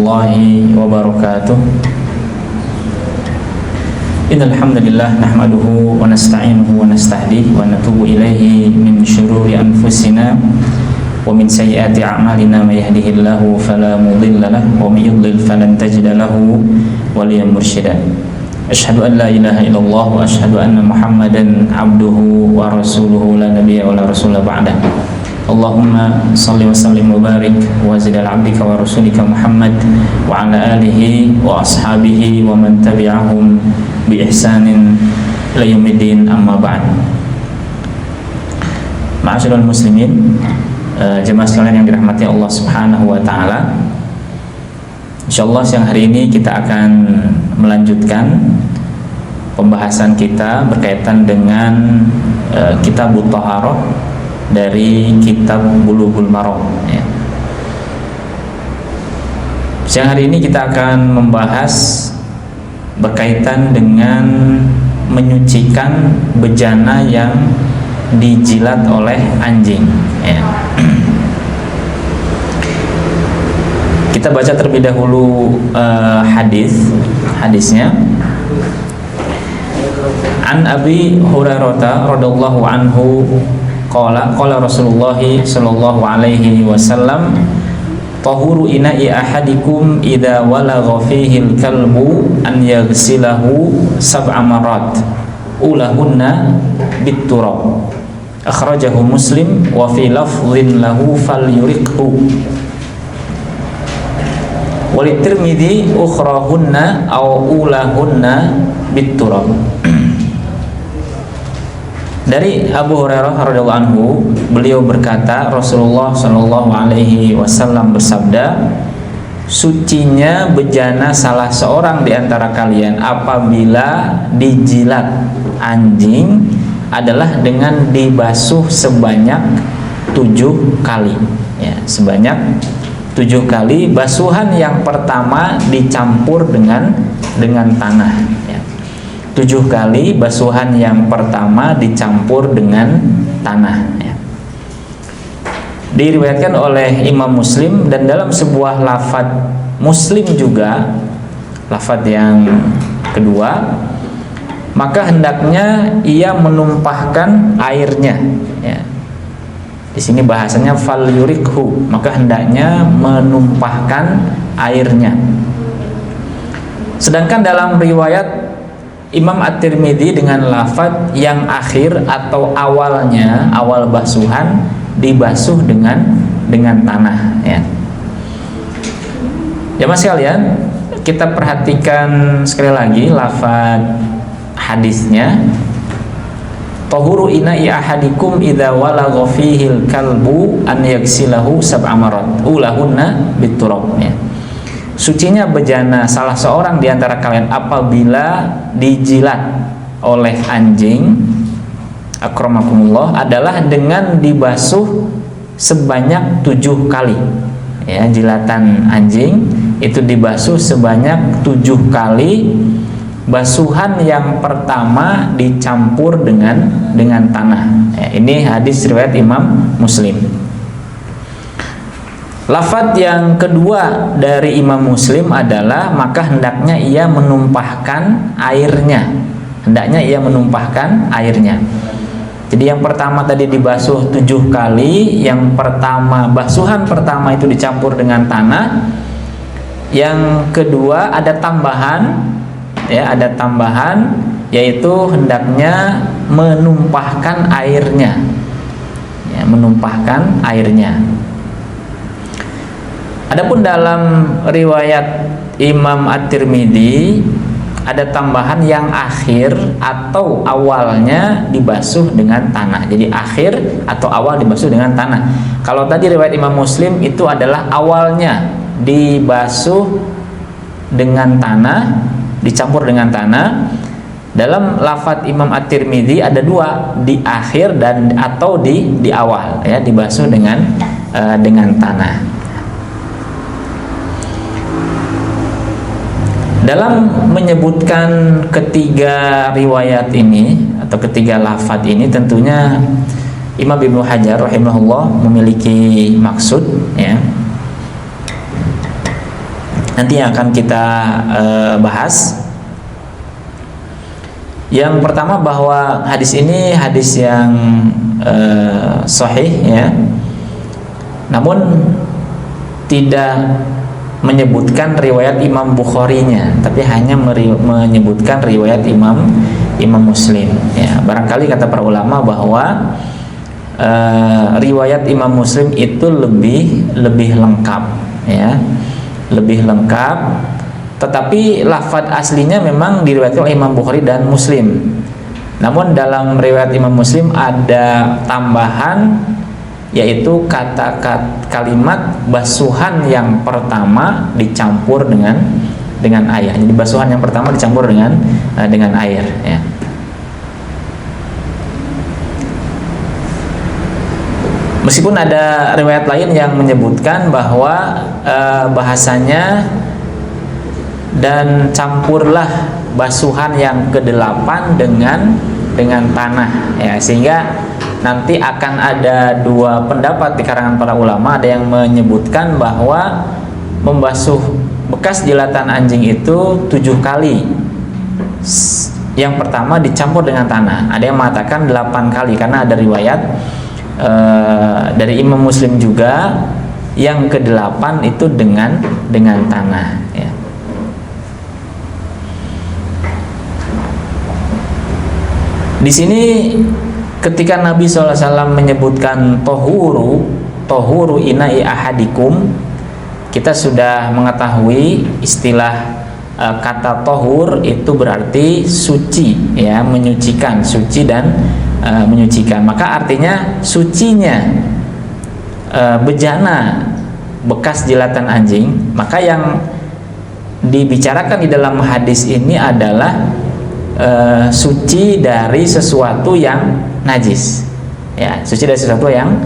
warahmatullahi wabarakatuh. Innal hamdalillah nahmaduhu wa nasta'inuhu wa nasta'dihi wa natubu ilaihi min syururi anfusina wa min sayyiati a'malina may yahdihillahu fala mudilla lahu wa may yudlil falan tajida lahu waliyan mursyida. Asyhadu an la ilaha illallah wa asyhadu anna Muhammadan abduhu wa rasuluhu la nabiyya wa la rasula ba'da. Allahumma salli wa sallim wa barik wa zid ala abdika wa rasulika Muhammad wa ala alihi wa ashabihi wa man tabi'ahum bi ihsanin ila yaumiddin, amma ba'd. Ma'asyiral muslimin, jemaah sekalian yang dirahmati Allah Subhanahu wa taala. Insyaallah siang hari ini kita akan melanjutkan pembahasan kita berkaitan dengan Kitabut Thaharah dari kitab Bulughul Maram ya. Siang hari ini kita akan membahas berkaitan dengan menyucikan bejana yang dijilat oleh anjing ya. Kita baca terlebih dahulu hadisnya. An Abi Hurairah radhiyallahu anhu qala Rasulullah sallallahu alaihi wasallam, tahuru ina'i ahadikum idza walagha fihi al-kalbu an yaghsilahu sab'a marat ulahunna bit-turab. Akhrajahu Muslim wa fi lafdhin lahu falyuriqhu. Walit Tirmidzi ukhrahunna aw ulahunna bit-turab. Dari Abu Hurairah radhiyallahu anhu, beliau berkata, Rasulullah sallallahu alaihi wasallam bersabda, sucinya bejana salah seorang di antara kalian apabila dijilat anjing adalah dengan dibasuh sebanyak 7 kali ya, sebanyak 7 kali. Basuhan yang pertama dicampur dengan tanah ya. 7 kali basuhan yang pertama dicampur dengan tanah ya. Diriwayatkan oleh Imam Muslim, dan dalam sebuah lafadz Muslim juga, lafadz yang kedua, maka hendaknya ia menumpahkan airnya ya. Di sini bahasanya fal yurikhu, maka hendaknya menumpahkan airnya. Sedangkan dalam riwayat Imam At-Tirmidzi dengan lafadz yang akhir atau awalnya, awal basuhan dibasuh dengan tanah ya. Jemaah sekalian, kita perhatikan sekali lagi lafadz hadisnya. Tahuru ina'i ahadikum idza walagha fihil kalbu an yaghsilahu sab'a marat ulahunna bit-turab ya. Sucinya bejana salah seorang di antara kalian apabila dijilat oleh anjing, akramakumullah, adalah dengan dibasuh sebanyak 7 kali ya. Jilatan anjing itu dibasuh sebanyak 7 kali. Basuhan yang pertama dicampur dengan tanah ya. Ini hadis riwayat Imam Muslim. Lafadz yang kedua dari Imam Muslim adalah maka hendaknya ia menumpahkan airnya. Hendaknya ia menumpahkan airnya. Jadi yang pertama tadi dibasuh 7 kali. Yang pertama, basuhan pertama itu dicampur dengan tanah. Yang kedua ada tambahan ya, ada tambahan, yaitu hendaknya menumpahkan airnya ya, menumpahkan airnya. Adapun dalam riwayat Imam At-Tirmidzi ada tambahan yang akhir atau awalnya dibasuh dengan tanah. Jadi akhir atau awal dibasuh dengan tanah. Kalau tadi riwayat Imam Muslim itu adalah awalnya dibasuh dengan tanah, dicampur dengan tanah. Dalam lafadz Imam At-Tirmidzi ada 2, di akhir dan atau di awal ya, dibasuh dengan tanah. Dalam menyebutkan ketiga riwayat ini atau ketiga lafadz ini, tentunya Imam Ibnu Hajar rahimahullah memiliki maksud ya. nanti yang akan kita bahas. Yang pertama bahwa hadis ini hadis yang sahih ya, namun tidak menyebutkan riwayat Imam Bukhari-nya, tapi hanya menyebutkan riwayat Imam Muslim ya. Barangkali kata para ulama bahwa riwayat Imam Muslim itu lebih lengkap ya, lebih lengkap. Tetapi lafadz aslinya memang diriwayatkan oleh Imam Bukhari dan Muslim. Namun dalam riwayat Imam Muslim ada tambahan, yaitu kalimat basuhan yang pertama dicampur dengan air. Jadi basuhan yang pertama dicampur dengan air ya. Meskipun ada riwayat lain yang menyebutkan bahwa bahasanya dan campurlah basuhan yang ke-8 dengan tanah ya, sehingga nanti akan ada dua pendapat di kalangan para ulama. Ada yang menyebutkan bahwa membasuh bekas jilatan anjing itu 7 kali. Yang pertama dicampur dengan tanah. Ada yang mengatakan 8 kali karena ada riwayat dari Imam Muslim juga yang ke-8 itu dengan tanah ya. Di sini ketika Nabi SAW menyebutkan tohuru ina'i ahadikum, kita sudah mengetahui istilah kata tohur itu berarti suci ya, menyucikan, suci dan menyucikan. Maka artinya sucinya bejana bekas jilatan anjing. Maka yang dibicarakan di dalam hadis ini adalah suci dari sesuatu yang najis ya, suci dari sesuatu yang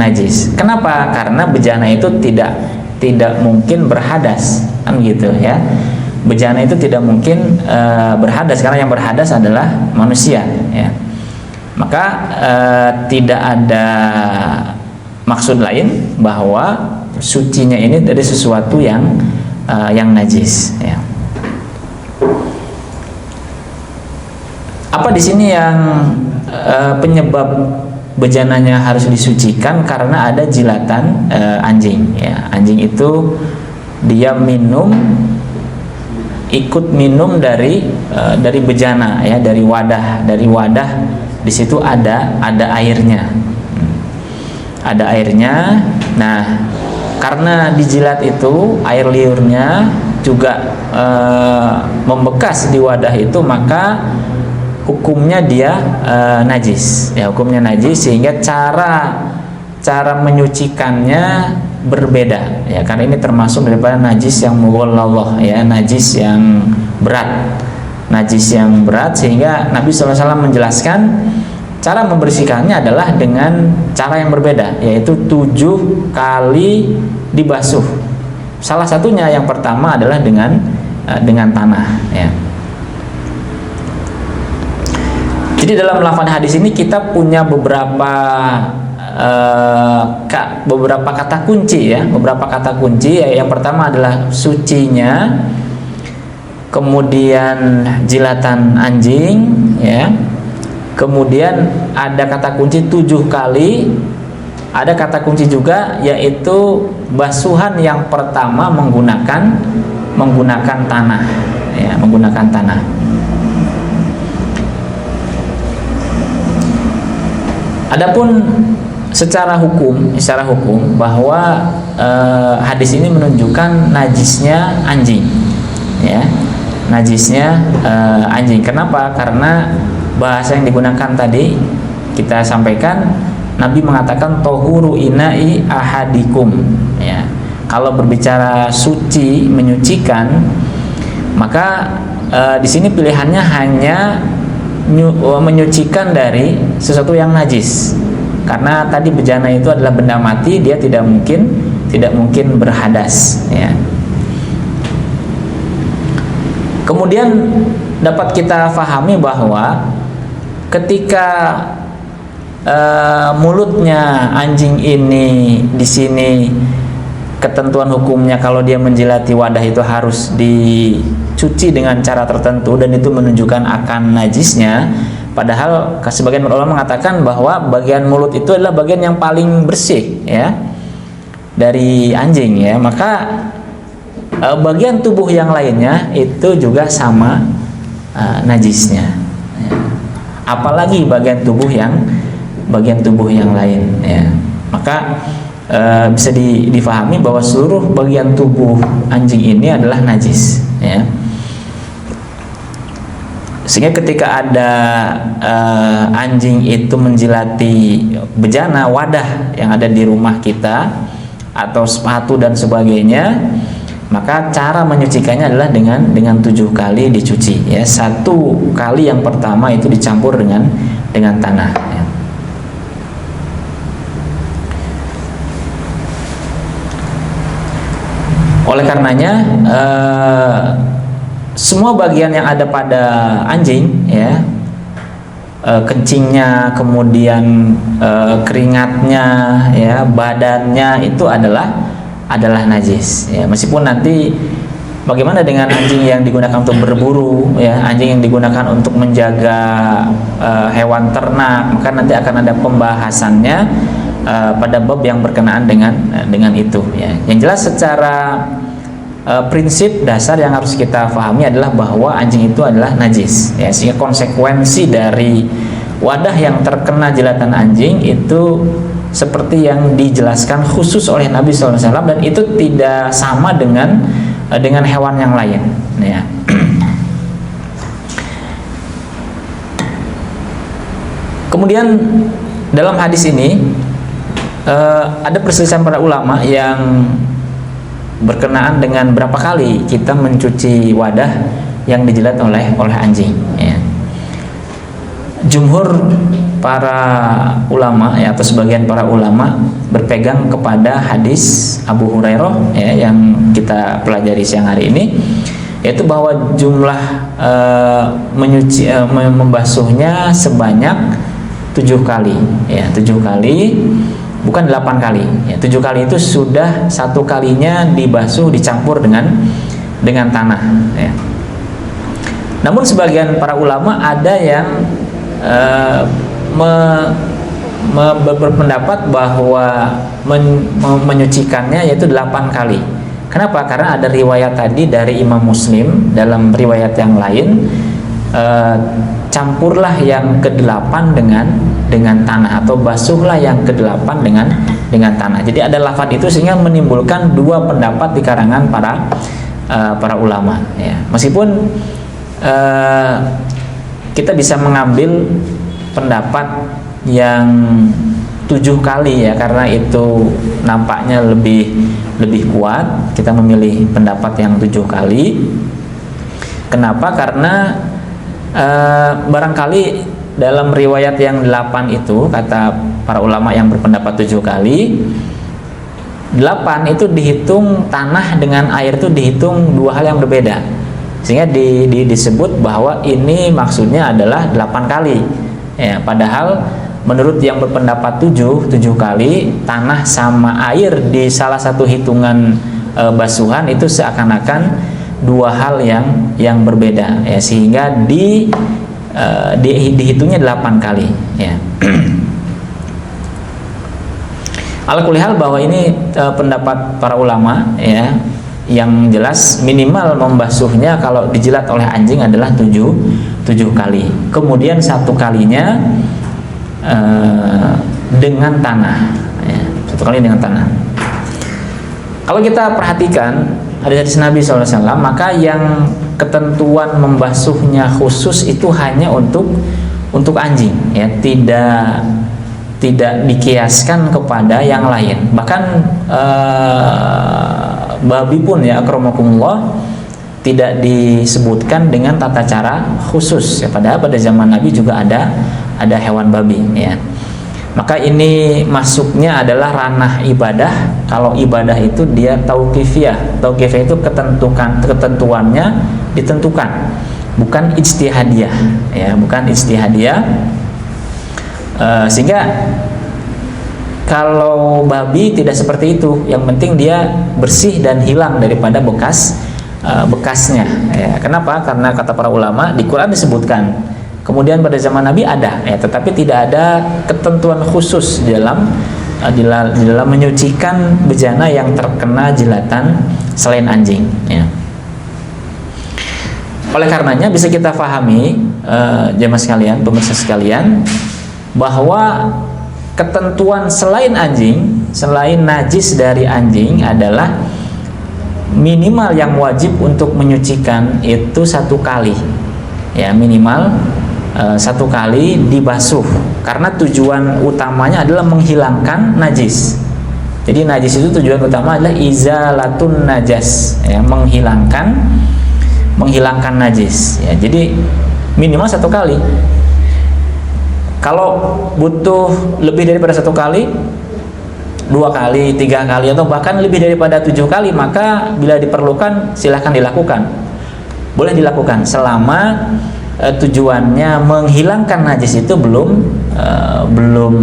najis. Kenapa? Karena bejana itu tidak mungkin berhadas kan gitu ya. Bejana itu tidak mungkin berhadas, karena yang berhadas adalah manusia ya. Maka tidak ada maksud lain bahwa sucinya ini dari sesuatu yang najis ya. Apa di sini yang penyebab bejananya harus disucikan? Karena ada jilatan anjing ya. Anjing itu dia ikut minum dari bejana ya, dari wadah di situ ada airnya. Ada airnya. Nah, karena dijilat itu air liurnya juga membekas di wadah itu, maka hukumnya dia najis ya, hukumnya najis, sehingga cara menyucikannya berbeda ya, karena ini termasuk daripada najis yang mughalladhah ya, najis yang berat, sehingga Nabi SAW menjelaskan cara membersihkannya adalah dengan cara yang berbeda, yaitu 7 kali dibasuh. Salah satunya yang pertama adalah dengan tanah ya. Jadi dalam lafaz hadis ini kita punya beberapa kata kunci ya, beberapa kata kunci ya. Yang pertama adalah sucinya, kemudian jilatan anjing ya, kemudian ada kata kunci 7 kali, ada kata kunci juga yaitu basuhan yang pertama menggunakan tanah ya, menggunakan tanah. Adapun secara hukum bahwa hadis ini menunjukkan najisnya anjing ya, najisnya anjing. Kenapa? Karena bahasa yang digunakan tadi kita sampaikan, Nabi mengatakan tohuru ina'i ahadikum ya. Kalau berbicara suci, menyucikan, maka di sini pilihannya hanya menyucikan dari sesuatu yang najis, karena tadi bejana itu adalah benda mati, dia tidak mungkin berhadas ya. Kemudian dapat kita fahami bahwa ketika mulutnya anjing ini di sini ketentuan hukumnya kalau dia menjilati wadah itu harus dicuci dengan cara tertentu dan itu menunjukkan akan najisnya, padahal sebagian ulama mengatakan bahwa bagian mulut itu adalah bagian yang paling bersih ya dari anjing ya, maka bagian tubuh yang lainnya itu juga sama najisnya ya. Apalagi bagian tubuh yang lain ya, maka bisa difahami bahwa seluruh bagian tubuh anjing ini adalah najis ya. Sehingga ketika ada anjing itu menjilati bejana wadah yang ada di rumah kita atau sepatu dan sebagainya, maka cara menyucikannya adalah dengan 7 kali dicuci ya. 1 kali yang pertama itu dicampur dengan tanah ya. Oleh karenanya semua bagian yang ada pada anjing ya, kencingnya, kemudian keringatnya ya, badannya itu adalah najis ya. Meskipun nanti bagaimana dengan anjing yang digunakan untuk berburu ya, anjing yang digunakan untuk menjaga hewan ternak, maka nanti akan ada pembahasannya pada bab yang berkenaan dengan itu ya. Yang jelas secara prinsip dasar yang harus kita pahami adalah bahwa anjing itu adalah najis ya, sehingga konsekuensi dari wadah yang terkena jilatan anjing itu seperti yang dijelaskan khusus oleh Nabi SAW, dan itu tidak sama dengan hewan yang lain ya. Kemudian dalam hadis ini ada perselisihan para ulama yang berkenaan dengan berapa kali kita mencuci wadah yang dijilat oleh anjing ya. Jumhur para ulama ya, atau sebagian para ulama berpegang kepada hadis Abu Hurairah ya, yang kita pelajari siang hari ini, yaitu bahwa jumlah membasuhnya sebanyak 7 kali ya, 7 kali, bukan 8 kali ya. 7 kali itu sudah 1 kalinya dibasuh dicampur dengan tanah ya. Namun sebagian para ulama ada yang berpendapat bahwa menyucikannya yaitu 8 kali. Kenapa? Karena ada riwayat tadi dari Imam Muslim, dalam riwayat yang lain campurlah yang ke-8 dengan tanah, atau basuhlah yang ke-8 dengan tanah. Jadi ada lafaz itu sehingga menimbulkan 2 pendapat di karangan para ulama ya. Meskipun kita bisa mengambil pendapat yang 7 kali ya, karena itu nampaknya lebih kuat. Kita memilih pendapat yang 7 kali. Kenapa? Karena barangkali dalam riwayat yang 8 itu, kata para ulama yang berpendapat 7 kali, 8 itu dihitung tanah dengan air itu dihitung 2 hal yang berbeda, sehingga disebut bahwa ini maksudnya adalah 8 kali ya. Padahal menurut yang berpendapat 7 kali, tanah sama air di salah satu hitungan basuhan itu seakan-akan 2 hal yang berbeda ya, sehingga dihitungnya 8 kali ya. Ala-kulihal bahwa ini pendapat para ulama ya, yang jelas minimal membasuhnya kalau dijilat oleh anjing adalah 7 kali. Kemudian 1 kalinya dengan tanah ya, 1 kali dengan tanah. Kalau kita perhatikan hadis Nabi SAW, maka yang ketentuan membasuhnya khusus itu hanya untuk anjing ya, tidak dikiaskan kepada yang lain. Bahkan babi pun ya, akramakumullah, tidak disebutkan dengan tata cara khusus ya, padahal pada zaman Nabi juga ada hewan babi ya. Maka ini masuknya adalah ranah ibadah. Kalau ibadah itu dia tauqifiyah. Tauqifiyah itu ketentuannya ditentukan, bukan ijtihadiyah ya, bukan ijtihadiyah. Sehingga Kalau babi tidak seperti itu, yang penting dia bersih dan hilang daripada bekasnya. Ya, kenapa? Karena kata para ulama di Quran disebutkan, kemudian pada zaman Nabi ada, ya, tetapi tidak ada ketentuan khusus di dalam menyucikan bejana yang terkena jilatan selain anjing. Ya. Oleh karenanya bisa kita pahami, jemaah sekalian, pemirsa sekalian, bahwa ketentuan selain anjing, selain najis dari anjing adalah minimal yang wajib untuk menyucikan itu 1 kali, ya, minimal 1 kali dibasuh, karena tujuan utamanya adalah menghilangkan najis. Jadi najis itu tujuan utama adalah izalatun najas, ya, menghilangkan najis, ya. Jadi minimal 1 kali. Kalau butuh lebih daripada 1 kali, 2 kali, 3 kali, atau bahkan lebih daripada 7 kali, maka bila diperlukan silahkan dilakukan. Boleh dilakukan selama tujuannya menghilangkan najis itu belum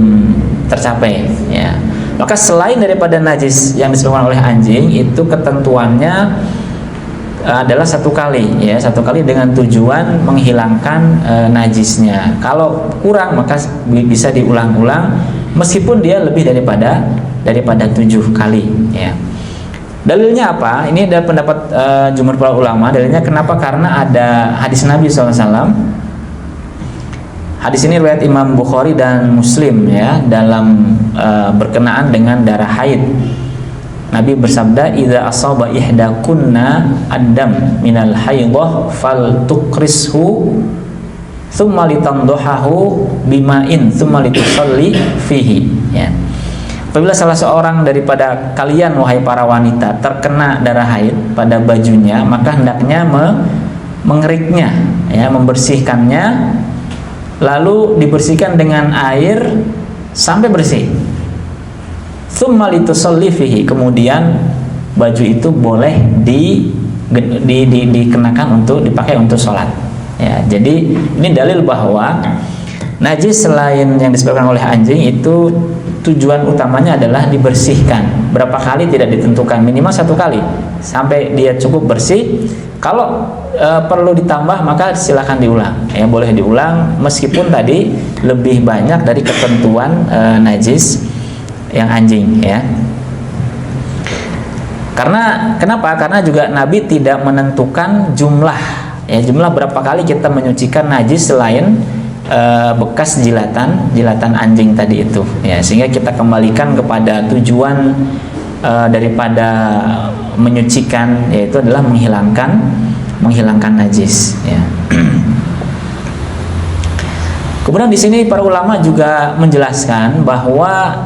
tercapai, ya. Maka selain daripada najis yang disebabkan oleh anjing, itu ketentuannya adalah 1 kali, ya, 1 kali dengan tujuan menghilangkan najisnya. Kalau kurang maka bisa diulang-ulang meskipun dia lebih daripada 7 kali, ya. Dalilnya apa? Ini ada pendapat jumhur para ulama. Dalilnya kenapa? Karena ada hadis Nabi SAW. Hadis ini riwayat Imam Bukhari dan Muslim, ya, dalam berkenaan dengan darah haid. Nabi bersabda, "Idza asaba ihdakunna ad-dam minal haidhah fal tukrishu tsumma litandahu bima'in tsumma litusalli fihi." Ya. Apabila salah seorang daripada kalian, wahai para wanita, terkena darah haid pada bajunya, maka hendaknya mengeriknya, ya, membersihkannya, lalu dibersihkan dengan air sampai bersih. Tsumma litusalli fihi, kemudian baju itu boleh dikenakan untuk dipakai untuk sholat, ya. Jadi ini dalil bahwa najis selain yang disebabkan oleh anjing itu tujuan utamanya adalah dibersihkan. Berapa kali tidak ditentukan, minimal 1 kali sampai dia cukup bersih. Kalau perlu ditambah maka silakan diulang, ya, boleh diulang meskipun tadi lebih banyak dari ketentuan najis yang anjing, ya. Kenapa? Karena juga Nabi tidak menentukan jumlah, ya, jumlah berapa kali kita menyucikan najis selain bekas jilatan anjing tadi itu, ya, sehingga kita kembalikan kepada tujuan daripada menyucikan, yaitu adalah menghilangkan najis, ya. Kemudian di sini para ulama juga menjelaskan bahwa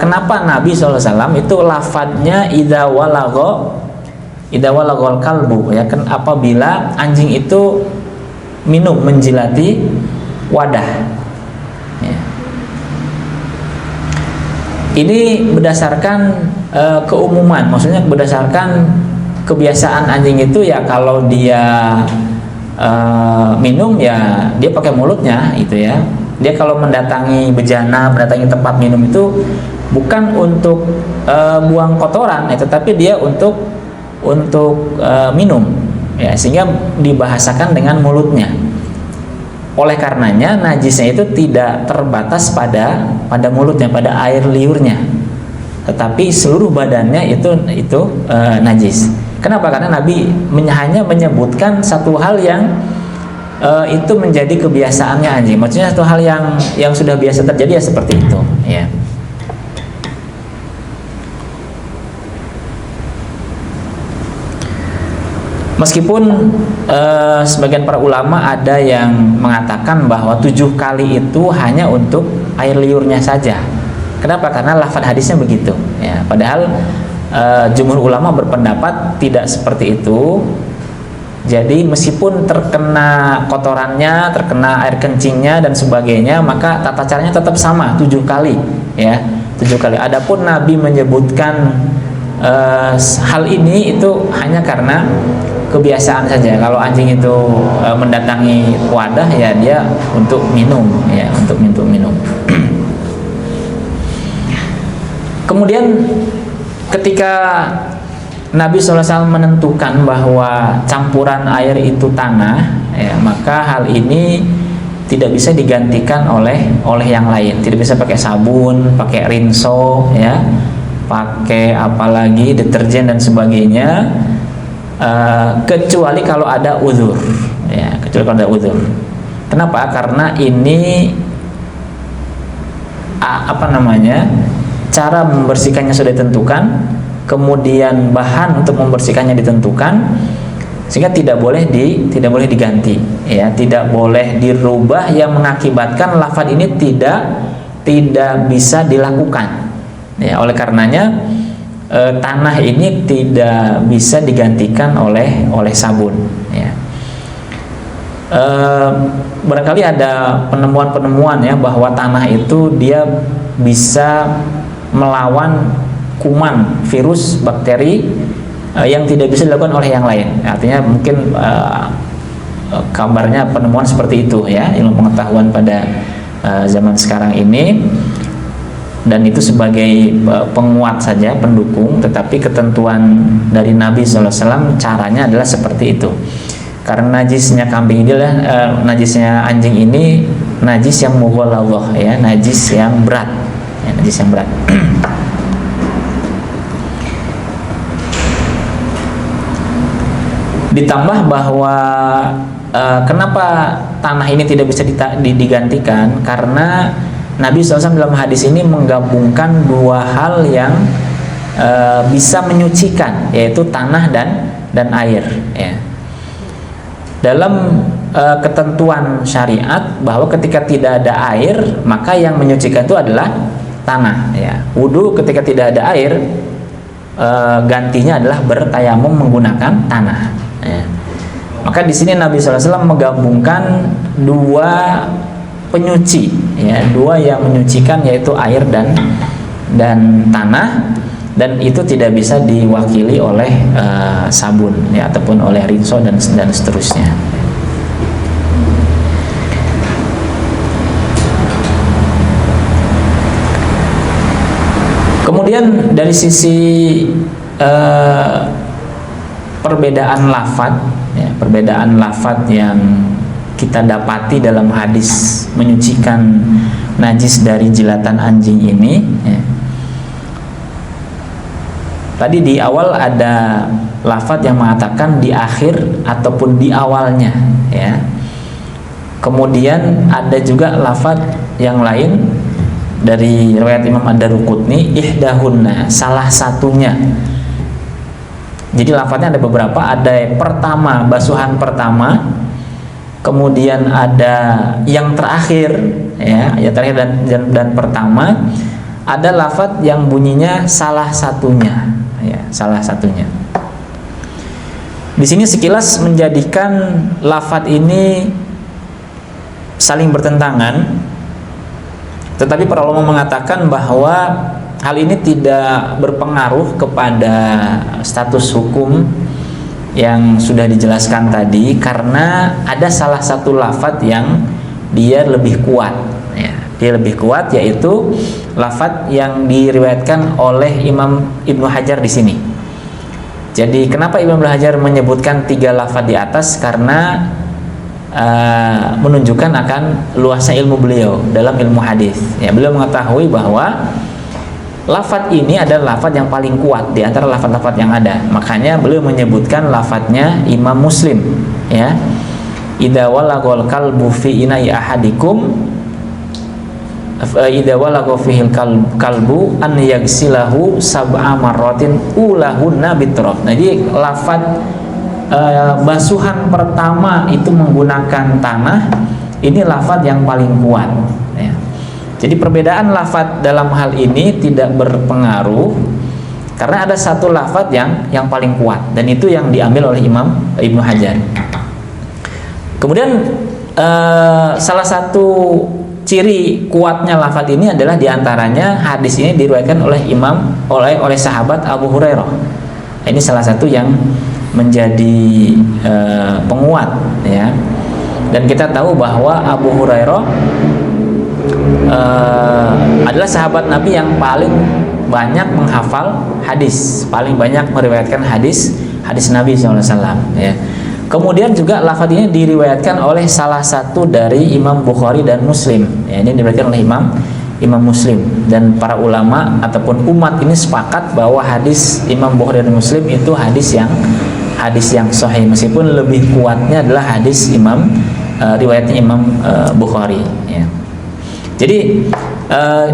kenapa Nabi SAW itu lafadznya idza walaghal kalbu, ya, kan, apabila anjing itu minum, menjilati wadah, ya. Ini berdasarkan keumuman, maksudnya berdasarkan kebiasaan anjing itu, ya, kalau dia minum, ya, dia pakai mulutnya, itu, ya. Dia kalau mendatangi bejana, mendatangi tempat minum itu bukan untuk buang kotoran, tetapi dia untuk minum, ya, sehingga dibahasakan dengan mulutnya. Oleh karenanya najisnya itu tidak terbatas pada mulutnya, pada air liurnya, tetapi seluruh badannya itu najis. Kenapa? Karena Nabi hanya menyebutkan satu hal yang itu menjadi kebiasaannya anjing. Maksudnya satu hal yang sudah biasa terjadi, ya, seperti itu, ya. Meskipun sebagian para ulama ada yang mengatakan bahwa 7 kali itu hanya untuk air liurnya saja. Kenapa? Karena lafaz hadisnya begitu, ya. Padahal jumhur ulama berpendapat tidak seperti itu. Jadi meskipun terkena kotorannya, terkena air kencingnya dan sebagainya, maka tata caranya tetap sama, 7 kali, ya, 7 kali. Adapun Nabi menyebutkan hal ini itu hanya karena kebiasaan saja. Kalau anjing itu mendatangi wadah, ya, dia untuk minum, ya, untuk minum. Kemudian ketika Nabi SAW menentukan bahwa campuran air itu tanah, ya, maka hal ini tidak bisa digantikan oleh yang lain. Tidak bisa pakai sabun, pakai rinso, ya, pakai apalagi deterjen dan sebagainya, kecuali kalau ada uzur, ya, kecuali kalau ada uzur. Kenapa? Karena ini cara membersihkannya sudah ditentukan, kemudian bahan untuk membersihkannya ditentukan, sehingga tidak boleh diganti, ya, tidak boleh dirubah yang mengakibatkan lafaz ini tidak bisa dilakukan, ya. Oleh karenanya tanah ini tidak bisa digantikan oleh sabun, ya. Barangkali ada penemuan-penemuan, ya, bahwa tanah itu dia bisa melawan kuman, virus, bakteri yang tidak bisa dilakukan oleh yang lain. Artinya mungkin kabarnya penemuan seperti itu, ya, ilmu pengetahuan pada zaman sekarang ini, dan itu sebagai penguat saja, pendukung. Tetapi ketentuan dari Nabi SAW caranya adalah seperti itu. Karena najisnya kambing ini najisnya anjing ini najis yang mughalladhah, ya, najis yang berat, ya, najis yang berat. Ditambah bahwa kenapa tanah ini tidak bisa digantikan, karena Nabi SAW dalam hadis ini menggabungkan dua hal yang bisa menyucikan, yaitu tanah dan air, ya. Dalam ketentuan syariat bahwa ketika tidak ada air, maka yang menyucikan itu adalah tanah, ya. Wudu ketika tidak ada air, gantinya adalah bertayamum menggunakan tanah, ya. Maka di sini Nabi SAW menggabungkan dua penyuci, ya, dua yang menyucikan, yaitu air dan tanah, dan itu tidak bisa diwakili oleh sabun, ya, ataupun oleh rinso dan seterusnya. Kemudian dari sisi perbedaan lafadz, ya, perbedaan lafadz yang kita dapati dalam hadis menyucikan najis dari jilatan anjing ini, ya. Tadi di awal ada lafadz yang mengatakan di akhir ataupun di awalnya, ya. Kemudian ada juga lafadz yang lain dari riwayat Imam Ad-Daruqutni, ihdahunna, salah satunya. Jadi lafadznya ada beberapa, ada pertama, basuhan pertama, kemudian ada yang terakhir, ya, yang terakhir dan pertama, ada lafadz yang bunyinya salah satunya, ya, salah satunya. Di sini sekilas menjadikan lafadz ini saling bertentangan, tetapi para ulama mengatakan bahwa hal ini tidak berpengaruh kepada status hukum yang sudah dijelaskan tadi, karena ada salah satu lafadz yang dia lebih kuat, ya. Dia lebih kuat, yaitu lafadz yang diriwayatkan oleh Imam Ibnu Hajar di sini. Jadi kenapa Imam Ibnu Hajar menyebutkan 3 lafadz di atas? Karena menunjukkan akan luasnya ilmu beliau dalam ilmu hadis, ya. Beliau mengetahui bahwa lafadz ini adalah lafadz yang paling kuat di antara lafadz-lafadz yang ada. Makanya beliau menyebutkan lafadznya Imam Muslim, ya. Idza walagal kalbu fi ina'i ahadikum, idza walagha fihi kalbu an yaghsilahu sab'a marratin ulahunna biturab. Jadi lafadz basuhan pertama itu menggunakan tanah, ini lafadz yang paling kuat, ya. Jadi perbedaan lafadz dalam hal ini tidak berpengaruh, karena ada satu lafadz yang paling kuat, dan itu yang diambil oleh Imam Ibnu Hajar. Kemudian salah satu ciri kuatnya lafadz ini adalah diantaranya hadis ini diriwayatkan oleh sahabat Abu Hurairah. Ini salah satu yang menjadi penguat, ya. Dan kita tahu bahwa Abu Hurairah adalah sahabat Nabi yang paling banyak menghafal hadis, paling banyak meriwayatkan hadis Nabi SAW, ya. Kemudian juga lafaz ini diriwayatkan oleh salah satu dari Imam Bukhari dan Muslim, ya. Ini diriwayatkan oleh Imam Muslim, dan para ulama ataupun umat ini sepakat bahwa hadis Imam Bukhari dan Muslim itu hadis yang sahih, meskipun lebih kuatnya adalah hadis riwayatnya Imam Bukhari, ya. Jadi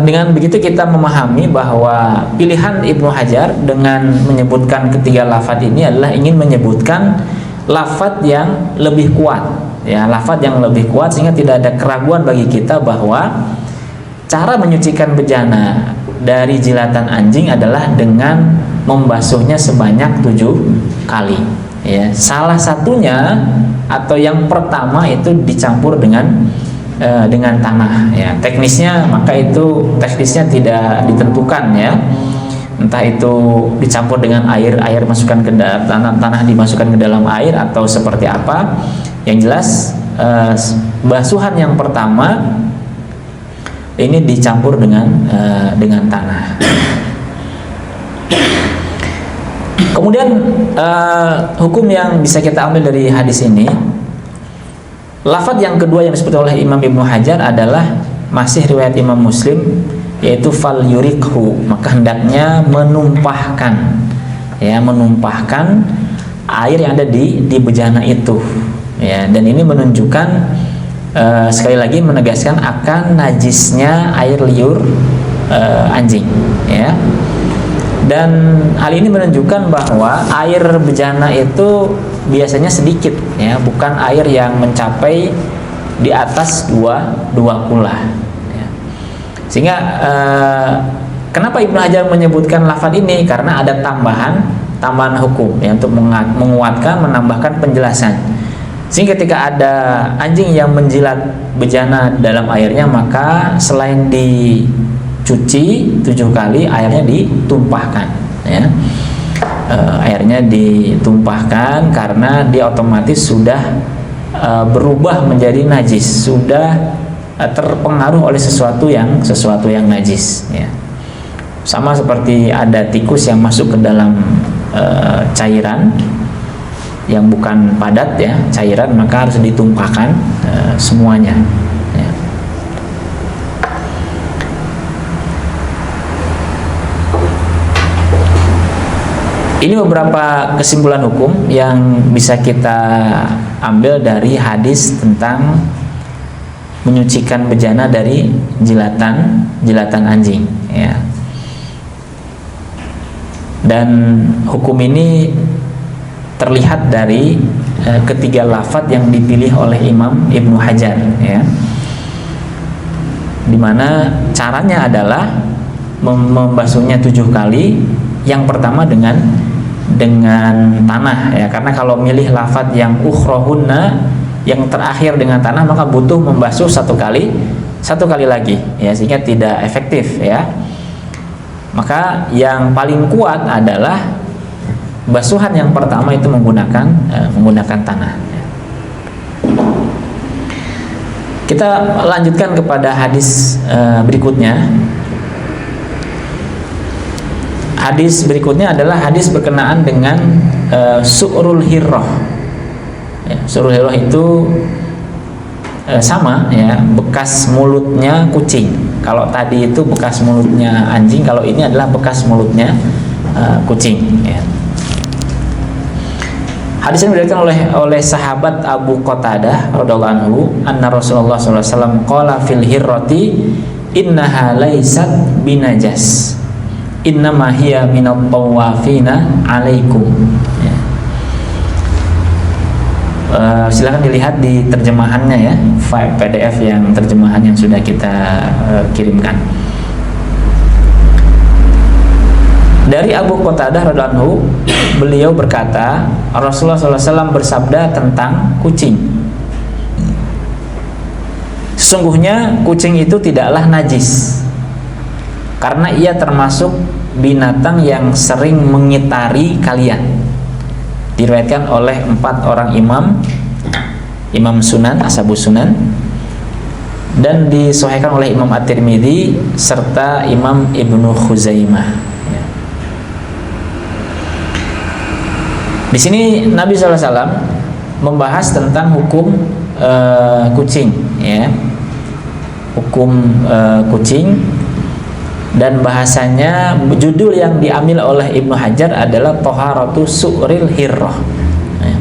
dengan begitu kita memahami bahwa pilihan Ibnu Hajar dengan menyebutkan ketiga lafaz ini adalah ingin menyebutkan lafaz yang lebih kuat, ya, lafaz yang lebih kuat, sehingga tidak ada keraguan bagi kita bahwa cara menyucikan bejana dari jilatan anjing adalah dengan membasuhnya sebanyak 7 kali, ya. Salah satunya atau yang pertama itu dicampur dengan tanah, ya. Teknisnya tidak ditentukan, ya. Entah itu dicampur dengan air masukkan ke dalam tanah dimasukkan ke dalam air atau seperti apa. Yang jelas basuhan yang pertama ini dicampur dengan tanah. Kemudian hukum yang bisa kita ambil dari hadis ini, lafaz yang kedua yang disebut oleh Imam Ibnu Hajar adalah masih riwayat Imam Muslim, yaitu fal yurikhu, maka hendaknya menumpahkan air yang ada di bejana itu, ya. Dan ini menunjukkan sekali lagi menegaskan akan najisnya air liur anjing, ya. Dan hal ini menunjukkan bahwa air bejana itu biasanya sedikit, ya, bukan air yang mencapai di atas dua kula, ya. Sehingga kenapa Ibnu Hajar menyebutkan lafaz ini? Karena ada tambahan hukum, ya, untuk menguatkan, menambahkan penjelasan. Sehingga ketika ada anjing yang menjilat bejana dalam airnya, maka selain dicuci 7 kali, airnya ditumpahkan, ya. Airnya ditumpahkan karena dia otomatis sudah berubah menjadi najis, sudah terpengaruh oleh sesuatu yang najis, ya. Sama seperti ada tikus yang masuk ke dalam cairan yang bukan padat, ya, cairan, maka harus ditumpahkan semuanya, ya. Ini beberapa kesimpulan hukum yang bisa kita ambil dari hadis tentang menyucikan bejana dari jilatan anjing, ya. Dan hukum ini terlihat dari ketiga lafaz yang dipilih oleh Imam Ibnu Hajar, ya. Dimana caranya adalah membasuhnya 7 kali. Yang pertama dengan tanah, ya, karena kalau milih lafaz yang ukhrohunna, yang terakhir dengan tanah, maka butuh membasuh satu kali lagi, ya, sehingga tidak efektif, ya. Maka yang paling kuat adalah basuhan yang pertama itu menggunakan tanah. Kita lanjutkan kepada hadis berikutnya. Hadis berikutnya adalah hadis berkenaan dengan su'rul hirrah, ya. Su'rul hirrah itu sama, ya, bekas mulutnya kucing. Kalau tadi itu bekas mulutnya anjing, kalau ini adalah bekas mulutnya kucing, ya. Hadis ini diriwayatkan oleh sahabat Abu Qatadah radhiyallahu anhu, anna Rasulullah sallallahu alaihi wasallam qala fil hirrati innaha laysat binajas, innama hiya minat tawafina alaikum, ya. Silakan dilihat di terjemahannya, ya, file PDF yang terjemahan yang sudah kita kirimkan. Dari Abu Qatadah radhiyallahu anhu, beliau berkata, Rasulullah SAW bersabda tentang kucing, sesungguhnya kucing itu tidaklah najis, karena ia termasuk binatang yang sering mengitari kalian. Diriwayatkan oleh 4 orang imam sunan, ashabus sunan. dan disahihkan oleh Imam At-Tirmidzi serta Imam Ibnu Khuzaimah. Ya. Di sini Nabi SAW membahas tentang hukum kucing, ya, hukum kucing, dan bahasanya judul yang diambil oleh Ibnu Hajar adalah Thaharatu Su'ril Hirrah, ya.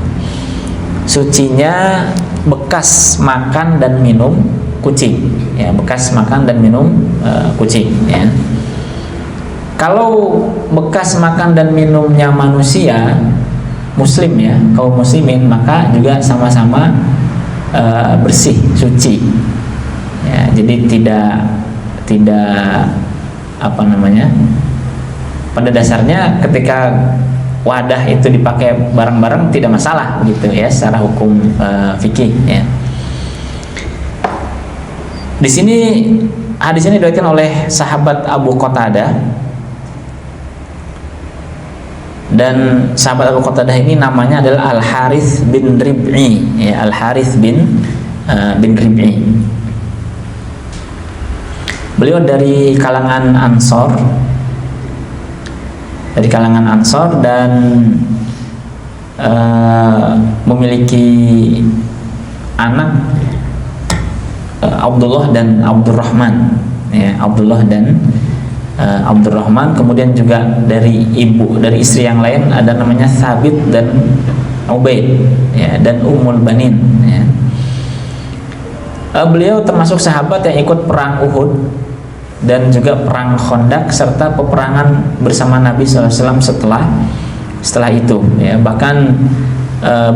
Sucinya bekas makan dan minum kucing, ya, bekas makan dan minum kucing, ya. Kalau bekas makan dan minumnya manusia muslim, ya, kaum muslimin, maka juga sama-sama bersih, suci, ya. Jadi tidak apa namanya, pada dasarnya ketika wadah itu dipakai bareng-bareng tidak masalah gitu, ya, secara hukum fikih, ya. Di sini hadis ini diriwayatkan oleh sahabat Abu Qatadah, dan sahabat Abu Qatadah ini namanya adalah Al Harits bin Rib'i, ya, Al Harits bin Rib'i. Beliau dari kalangan Ansor, dan memiliki anak Abdullah dan Abdurrahman, ya, Abdullah dan Abdurrahman. Kemudian juga dari istri yang lain ada namanya Thabit dan Ubaid, ya, dan Ummul Banin, ya. Beliau termasuk sahabat yang ikut perang Uhud dan juga perang Khandaq serta peperangan bersama Nabi SAW setelah itu, ya. Bahkan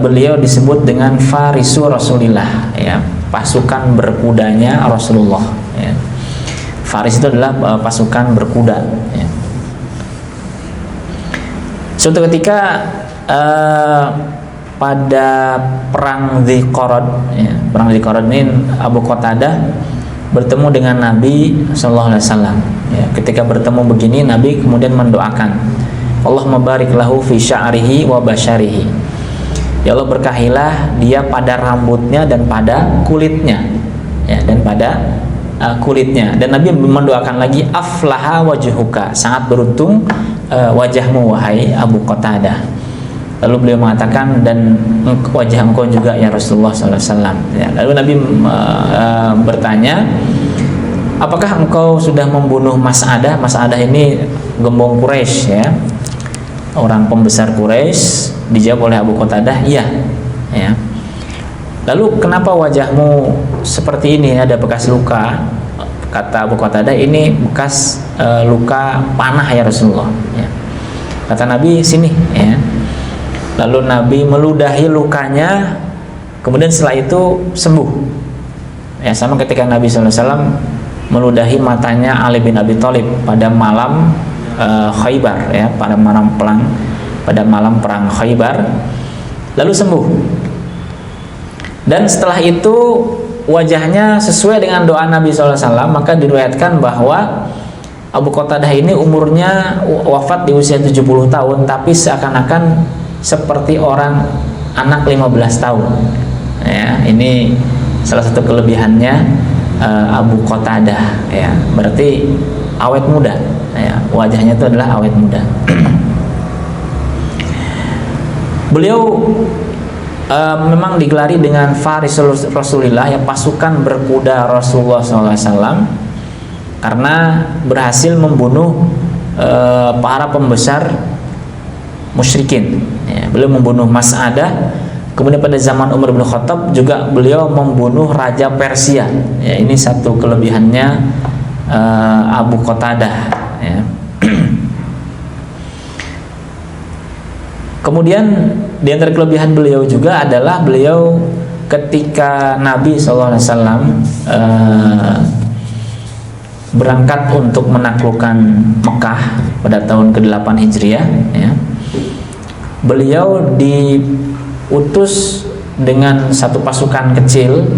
beliau disebut dengan Farisu Rasulillah, ya, pasukan berkudanya Rasulullah, ya. Faris itu adalah pasukan berkuda, ya. Suatu ketika pada perang Dziqarad, ya, perang Dziqarad ini Abu Qatadah bertemu dengan Nabi SAW, ya. Ketika bertemu begini, Nabi kemudian mendoakan, Allahumma barik lahu fi sya'rihi wa basyarihi, ya Allah, berkahilah dia pada rambutnya dan pada kulitnya, ya, dan pada kulitnya. Dan Nabi mendoakan lagi, aflaha wajhuka, sangat beruntung wajahmu wahai Abu Qatadah. Lalu beliau mengatakan, dan wajah engkau juga ya Rasulullah SAW, ya. Lalu Nabi bertanya, apakah engkau sudah membunuh Mas'adah? Mas'adah ini gembong Quraisy, ya, orang pembesar Quraisy. Dijawab oleh Abu Qatadah, iya, ya. Lalu kenapa wajahmu seperti ini, ada bekas luka? Kata Abu Qatadah, ini bekas luka panah ya Rasulullah, ya. Kata Nabi, sini, ya. Lalu Nabi meludahi lukanya, kemudian setelah itu sembuh, ya. Sama ketika Nabi SAW meludahi matanya Ali bin Abi Thalib pada malam Khaybar, ya, pada malam perang Khaybar, lalu sembuh. Dan setelah itu wajahnya sesuai dengan doa Nabi SAW, maka diriwayatkan bahwa Abu Qatadah ini umurnya wafat di usia 70 tahun, tapi seakan-akan seperti orang anak 15 tahun, ya. Ini salah satu kelebihannya Abu Qatadah, ya. Berarti awet muda, ya. Wajahnya itu adalah awet muda. Beliau memang digelari dengan Faris Rasulillah, ya, pasukan berkuda Rasulullah SAW, karena berhasil membunuh para pembesar musyrikin, ya. Beliau membunuh Mas'adah. Kemudian pada zaman Umar bin Khattab juga beliau membunuh Raja Persia, ya. Ini satu kelebihannya Abu Qatadah, ya. Kemudian di antara kelebihan beliau juga adalah beliau ketika Nabi SAW berangkat untuk menaklukkan Mekah pada tahun ke-8 Hijriah, ya, beliau diutus dengan satu pasukan kecil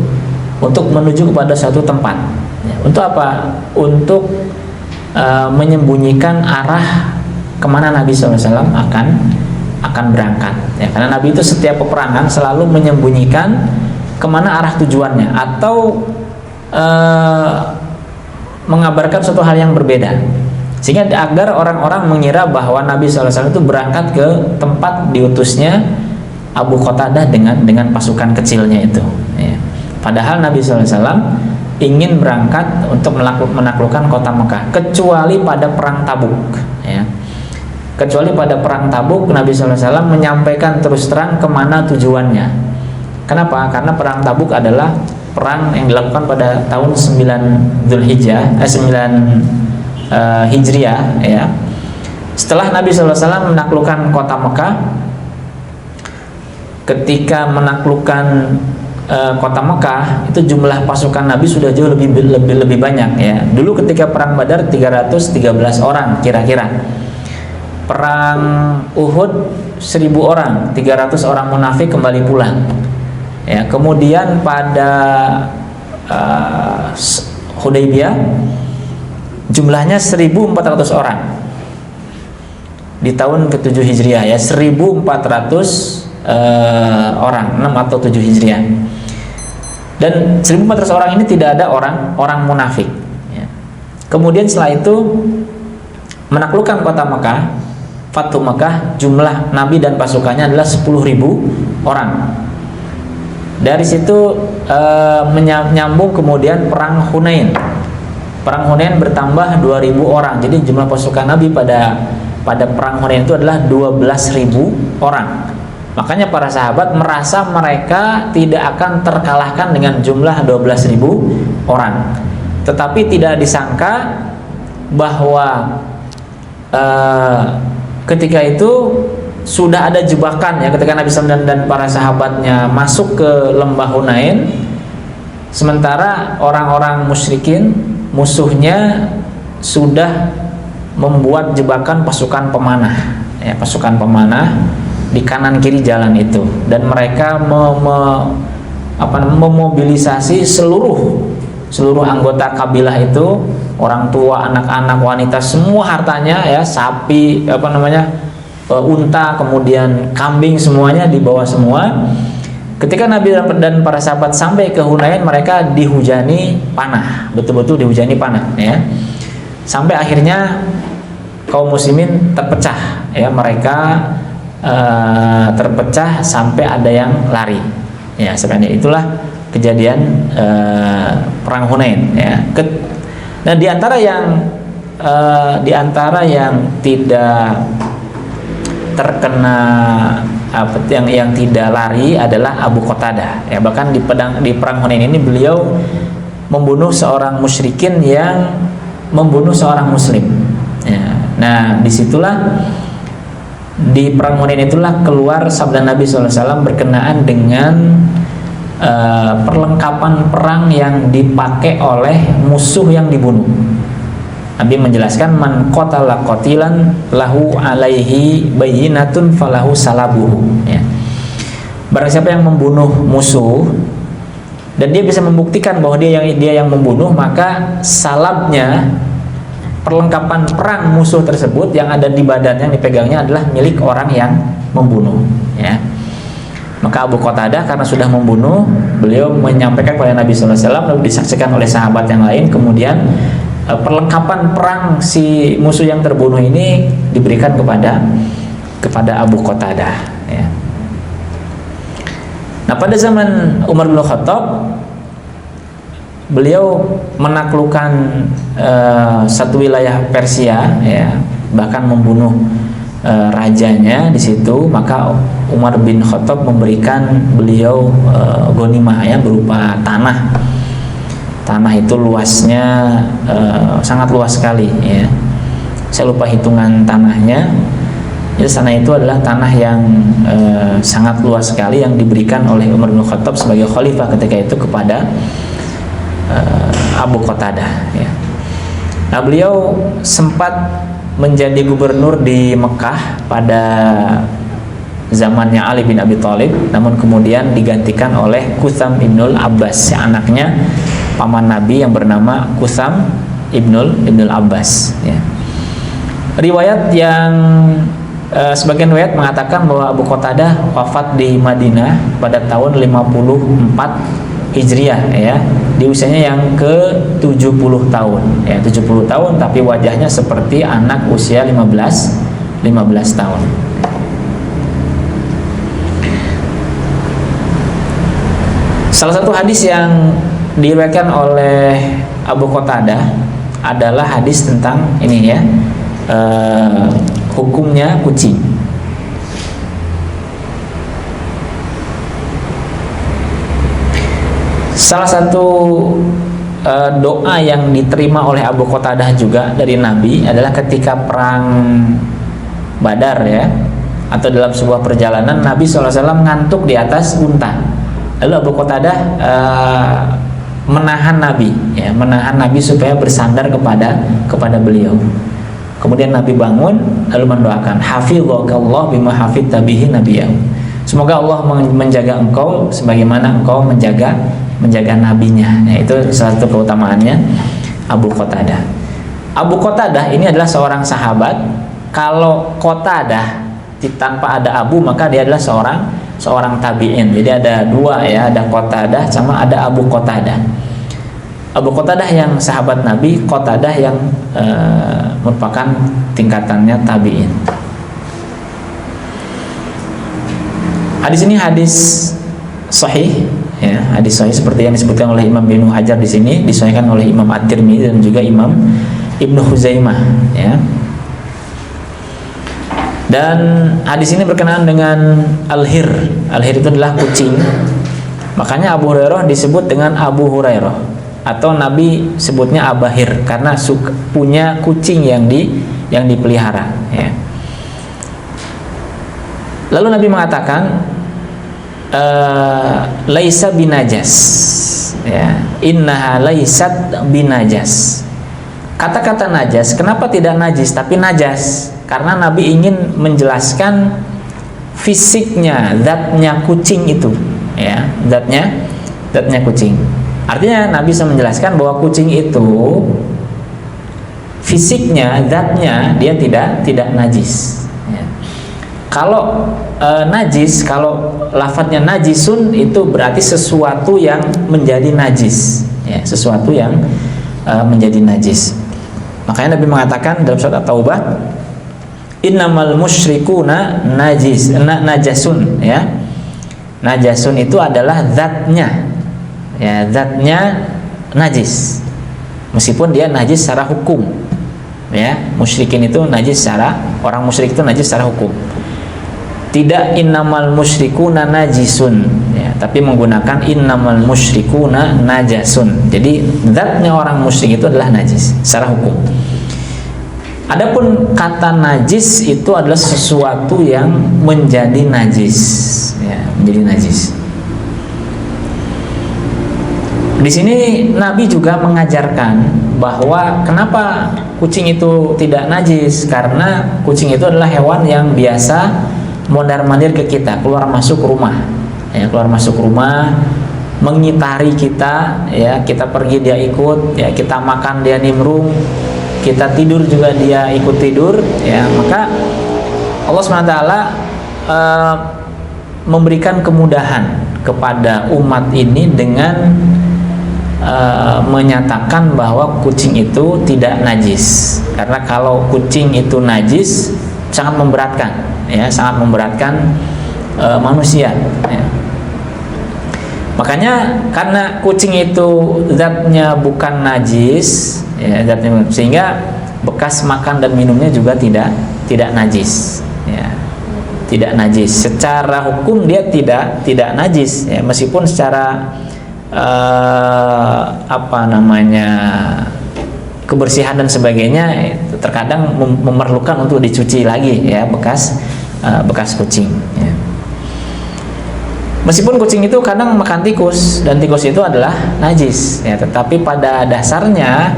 untuk menuju kepada suatu tempat, ya. Untuk apa? Untuk menyembunyikan arah kemana Nabi SAW akan berangkat, ya. Karena Nabi itu setiap peperangan selalu menyembunyikan kemana arah tujuannya, atau mengabarkan suatu hal yang berbeda, sehingga agar orang-orang mengira bahwa Nabi SAW itu berangkat ke tempat diutusnya Abu Qatadah dengan pasukan kecilnya itu, ya. Padahal Nabi SAW ingin berangkat untuk menaklukkan kota Mekah, kecuali pada perang Tabuk, ya. Kecuali pada perang Tabuk Nabi SAW menyampaikan terus terang kemana tujuannya. Kenapa? Karena perang Tabuk adalah perang yang dilakukan pada tahun 9 Dzulhijjah, 9 Hijriah, ya. Setelah Nabi SAW menaklukkan kota Mekah, ketika menaklukkan kota Mekah, itu jumlah pasukan Nabi sudah jauh lebih banyak, ya. Dulu ketika perang Badar 313 orang kira-kira. Perang Uhud 1000 orang, 300 orang munafik kembali pulang. Ya, kemudian pada Hudaybiyah jumlahnya 1400 orang. Di tahun ke-7 Hijriah, ya, 1400 orang, 6 atau 7 Hijriah. Dan 1400 orang ini tidak ada orang munafik, ya. Kemudian setelah itu menaklukkan kota Mekah, Fathu Mekah, jumlah Nabi dan pasukannya adalah 10.000 orang. Dari situ menyambung kemudian perang Hunain. Perang Hunain bertambah 2.000 orang. Jadi jumlah pasukan Nabi pada perang Hunain itu adalah 12.000 orang. Makanya para sahabat merasa mereka tidak akan terkalahkan dengan jumlah 12.000 orang. Tetapi tidak disangka bahwa ketika itu sudah ada jebakan, ya, ketika Nabi SAW dan para sahabatnya masuk ke lembah Hunain, sementara orang-orang musyrikin musuhnya sudah membuat jebakan pasukan pemanah, ya, pasukan pemanah di kanan kiri jalan itu, dan mereka memobilisasi seluruh anggota kabilah itu, orang tua, anak-anak, wanita, semua hartanya, ya, sapi, unta, kemudian kambing, semuanya dibawa semua. Ketika Nabi dan para sahabat sampai ke Hunain, mereka dihujani panah, betul-betul dihujani panah, ya. Sampai akhirnya kaum muslimin terpecah, ya, mereka terpecah sampai ada yang lari, ya. Sebenarnya itulah kejadian perang Hunain, ya. Nah, di antara yang tidak terkena yang tidak lari adalah Abu Qatadah, ya. Bahkan di perang Hunain ini beliau membunuh seorang musyrikin yang membunuh seorang muslim, ya. Nah, disitulah di perang Hunain itulah keluar sabda Nabi SAW berkenaan dengan perlengkapan perang yang dipakai oleh musuh yang dibunuh. Nabi menjelaskan, man qatala qatilan lahu alaihi bayyinatun falahu salabuhu, ya. Barang siapa yang membunuh musuh dan dia bisa membuktikan bahwa dia yang membunuh, maka salabnya, perlengkapan perang musuh tersebut yang ada di badannya, yang dipegangnya adalah milik orang yang membunuh, ya. Maka Abu Qatadah karena sudah membunuh, beliau menyampaikan kepada Nabi SAW, lalu disaksikan oleh sahabat yang lain. Kemudian perlengkapan perang si musuh yang terbunuh ini diberikan kepada Abu Qatadah, ya. Nah, pada zaman Umar bin Khattab, beliau menaklukkan satu wilayah Persia, ya, bahkan membunuh rajanya di situ. Maka Umar bin Khattab memberikan beliau ghanimah, ya, berupa tanah. Tanah itu luasnya sangat luas sekali, ya. Saya lupa hitungan tanahnya. Jadi tanah itu adalah tanah yang sangat luas sekali yang diberikan oleh Umar bin Khattab sebagai khalifah ketika itu kepada Abu Qatadah, ya. Nah, beliau sempat menjadi gubernur di Mekah pada zamannya Ali bin Abi Thalib, namun kemudian digantikan oleh Qutham ibnul Abbas, anaknya paman Nabi yang bernama Qutham ibnul Abbas, ya. Riwayat yang sebagian riwayat mengatakan bahwa Abu Qatadah wafat di Madinah pada tahun 54 Hijriah, ya. di usianya yang ke-70 tahun ya, 70 tahun tapi wajahnya seperti anak usia 15 tahun. Salah satu hadis yang diriwayatkan oleh Abu Qatadah adalah hadis tentang ini ya, hukumnya kucing. Salah satu doa yang diterima oleh Abu Qatadah juga dari Nabi adalah ketika perang Badar ya, atau dalam sebuah perjalanan Nabi SAW ngantuk di atas unta. Lalu Abu Qatadah menahan Nabi ya, menahan Nabi supaya bersandar kepada beliau. Kemudian Nabi bangun lalu mendoakan, hafizhakallah bima hafidta bihi nabiyahu. Semoga Allah menjaga engkau sebagaimana engkau menjaga nabinya. Nah, itu salah satu keutamaannya Abu Qatadah. Abu Qatadah ini adalah seorang sahabat. Kalau Qatadah tanpa ada Abu, maka dia adalah seorang tabi'in. Jadi ada dua ya, ada Qatadah sama ada Abu Qatadah. Abu Qatadah yang sahabat Nabi, Qatadah yang merupakan tingkatannya tabi'in. Hadis ini hadis sahih ya, hadis sahih seperti yang disebutkan oleh Imam Ibnu Hajar di sini, disahihkan oleh Imam At-Tirmidzi dan juga Imam Ibnu Huzaimah ya. Dan hadis ini berkenaan dengan al-hir. Al-hir itu adalah kucing. Makanya Abu Hurairah disebut dengan Abu Hurairah, atau Nabi sebutnya Abahir karena punya kucing yang dipelihara ya. Lalu Nabi mengatakan laisa binajas ya, innaha laisat binajas. Kata-kata najas, kenapa tidak najis tapi najas? Karena Nabi ingin menjelaskan fisiknya, zatnya kucing itu ya, zatnya kucing. Artinya Nabi bisa menjelaskan bahwa kucing itu fisiknya, zatnya dia tidak najis ya. Kalau najis, kalau lafadznya najisun itu berarti sesuatu yang menjadi najis ya, sesuatu yang menjadi najis. Makanya Nabi mengatakan dalam surat At-Taubah, innamal musyrikuna najasun ya. Najasun itu adalah zatnya ya, zatnya najis meskipun dia najis secara hukum ya. Musyrikin itu najis secara, orang musyrik itu najis secara hukum. Tidak innamal musyrikuna najisun ya, tapi menggunakan innamal musyrikuna najasun. Jadi zatnya orang musyrik itu adalah najis secara hukum. Adapun kata najis itu adalah sesuatu yang menjadi najis ya, menjadi najis. Di sini Nabi juga mengajarkan bahwa kenapa kucing itu tidak najis, karena kucing itu adalah hewan yang biasa mondar-mandir ke kita, keluar masuk rumah ya, keluar masuk rumah, mengitari kita ya, kita pergi dia ikut ya, kita makan dia nimrung, kita tidur juga dia ikut tidur ya. Maka Allah SWT memberikan kemudahan kepada umat ini dengan menyatakan bahwa kucing itu tidak najis. Karena kalau kucing itu najis sangat memberatkan ya, sangat memberatkan manusia ya. Makanya karena kucing itu zatnya bukan najis ya, zatnya, sehingga bekas makan dan minumnya juga tidak najis ya, tidak najis. Secara hukum dia tidak najis ya, meskipun secara kebersihan dan sebagainya terkadang memerlukan untuk dicuci lagi ya, bekas kucing ya. Meskipun kucing itu kadang makan tikus dan tikus itu adalah najis ya, tetapi pada dasarnya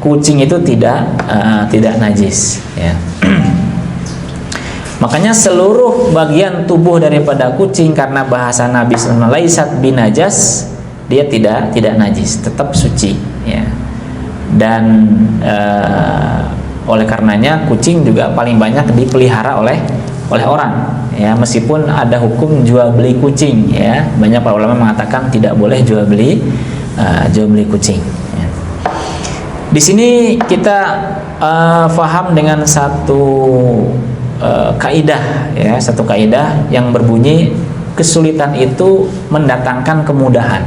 kucing itu tidak najis ya. Makanya seluruh bagian tubuh daripada kucing, karena bahasa Nabi sallallahu alaihi wasallam binajas, dia tidak najis, tetap suci ya. Dan oleh karenanya kucing juga paling banyak dipelihara oleh orang ya, meskipun ada hukum jual beli kucing ya. Banyak para ulama mengatakan tidak boleh jual beli jual beli kucing. Ya. Di sini kita faham dengan satu kaidah, ya, satu kaidah yang berbunyi kesulitan itu mendatangkan kemudahan.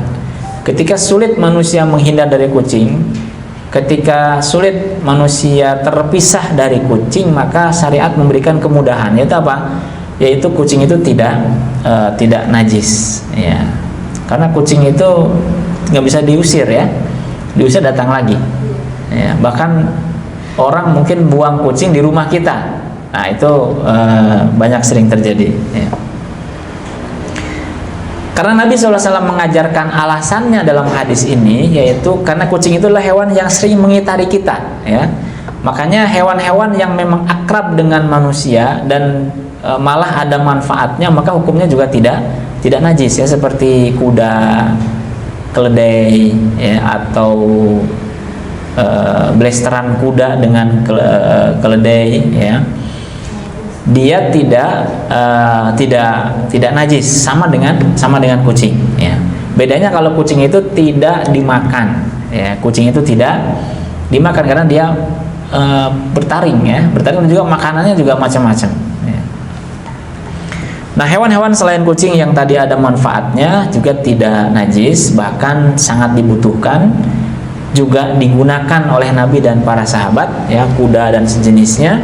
Ketika sulit manusia menghindar dari kucing, ketika sulit manusia terpisah dari kucing, maka syariat memberikan kemudahan. Yaitu apa? Yaitu kucing itu tidak najis, ya. Karena kucing itu nggak bisa diusir, ya. Diusir datang lagi. Ya, bahkan orang mungkin buang kucing di rumah kita. Nah, itu banyak sering terjadi, ya. Karena Nabi SAW mengajarkan alasannya dalam hadis ini, yaitu karena kucing itulah hewan yang sering mengitari kita, ya. Makanya hewan-hewan yang memang akrab dengan manusia dan malah ada manfaatnya, maka hukumnya juga tidak najis, ya, seperti kuda, keledai, ya, atau blasteran kuda dengan keledai, ya. Dia tidak najis, sama dengan kucing, ya. Bedanya kalau kucing itu tidak dimakan, ya. Kucing itu tidak dimakan karena dia bertaring, ya. Bertaring, juga makanannya juga macam-macam, ya. Nah, hewan-hewan selain kucing yang tadi ada manfaatnya juga tidak najis, bahkan sangat dibutuhkan, juga digunakan oleh Nabi dan para sahabat, ya, kuda dan sejenisnya.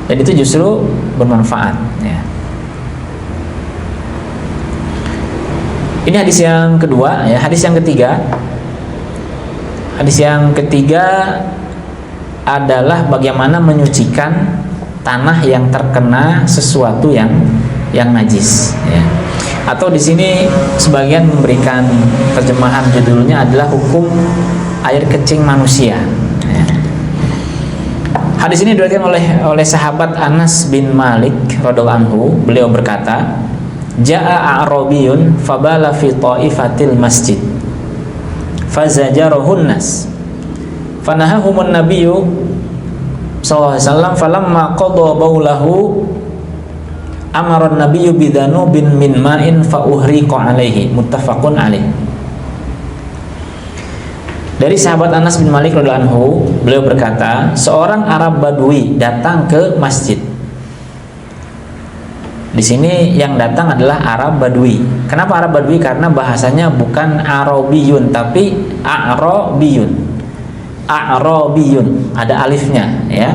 Dan itu justru bermanfaat, ya. Ini hadis yang kedua, ya. Hadis yang ketiga adalah bagaimana menyucikan tanah yang terkena sesuatu yang najis, ya. Atau di sini sebagian memberikan terjemahan judulnya adalah hukum air kencing manusia. Hadis ini diriwayatkan oleh sahabat Anas bin Malik radhiyallahu anhu. Beliau berkata, "Jaa a'rabiyun fabala fi ta'ifatil masjid. Fazajarahun nas. Fanahahumun nabiyyu sallallahu alaihi wasallam falamma qada baulahu amara an-nabiyyu bidhanubin min ma'in fa uhriqa alaihi." Muttafaqun alaihi. Dari sahabat Anas bin Malik radhiyallahu anhu, beliau berkata, seorang Arab Badui datang ke masjid. Di sini yang datang adalah Arab Badui. Kenapa Arab Badui? Karena bahasanya bukan Arabiyun tapi A'rabiyun. A'rabiyun, ada alifnya, ya.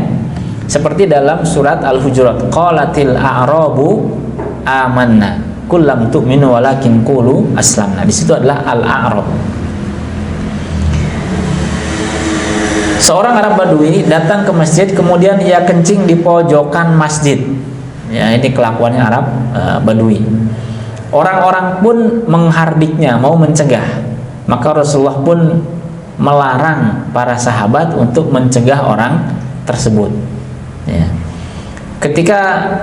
Seperti dalam surat Al-Hujurat, qalatil a'rabu amanna qul lam tu'minu walakin qulu aslamna. Di situ adalah al-a'rab. Seorang Arab Badui datang ke masjid, kemudian ia kencing di pojokan masjid. Ya, ini kelakuannya Arab Badui. Orang-orang pun menghardiknya, mau mencegah. Maka Rasulullah pun melarang para sahabat untuk mencegah orang tersebut, ya. Ketika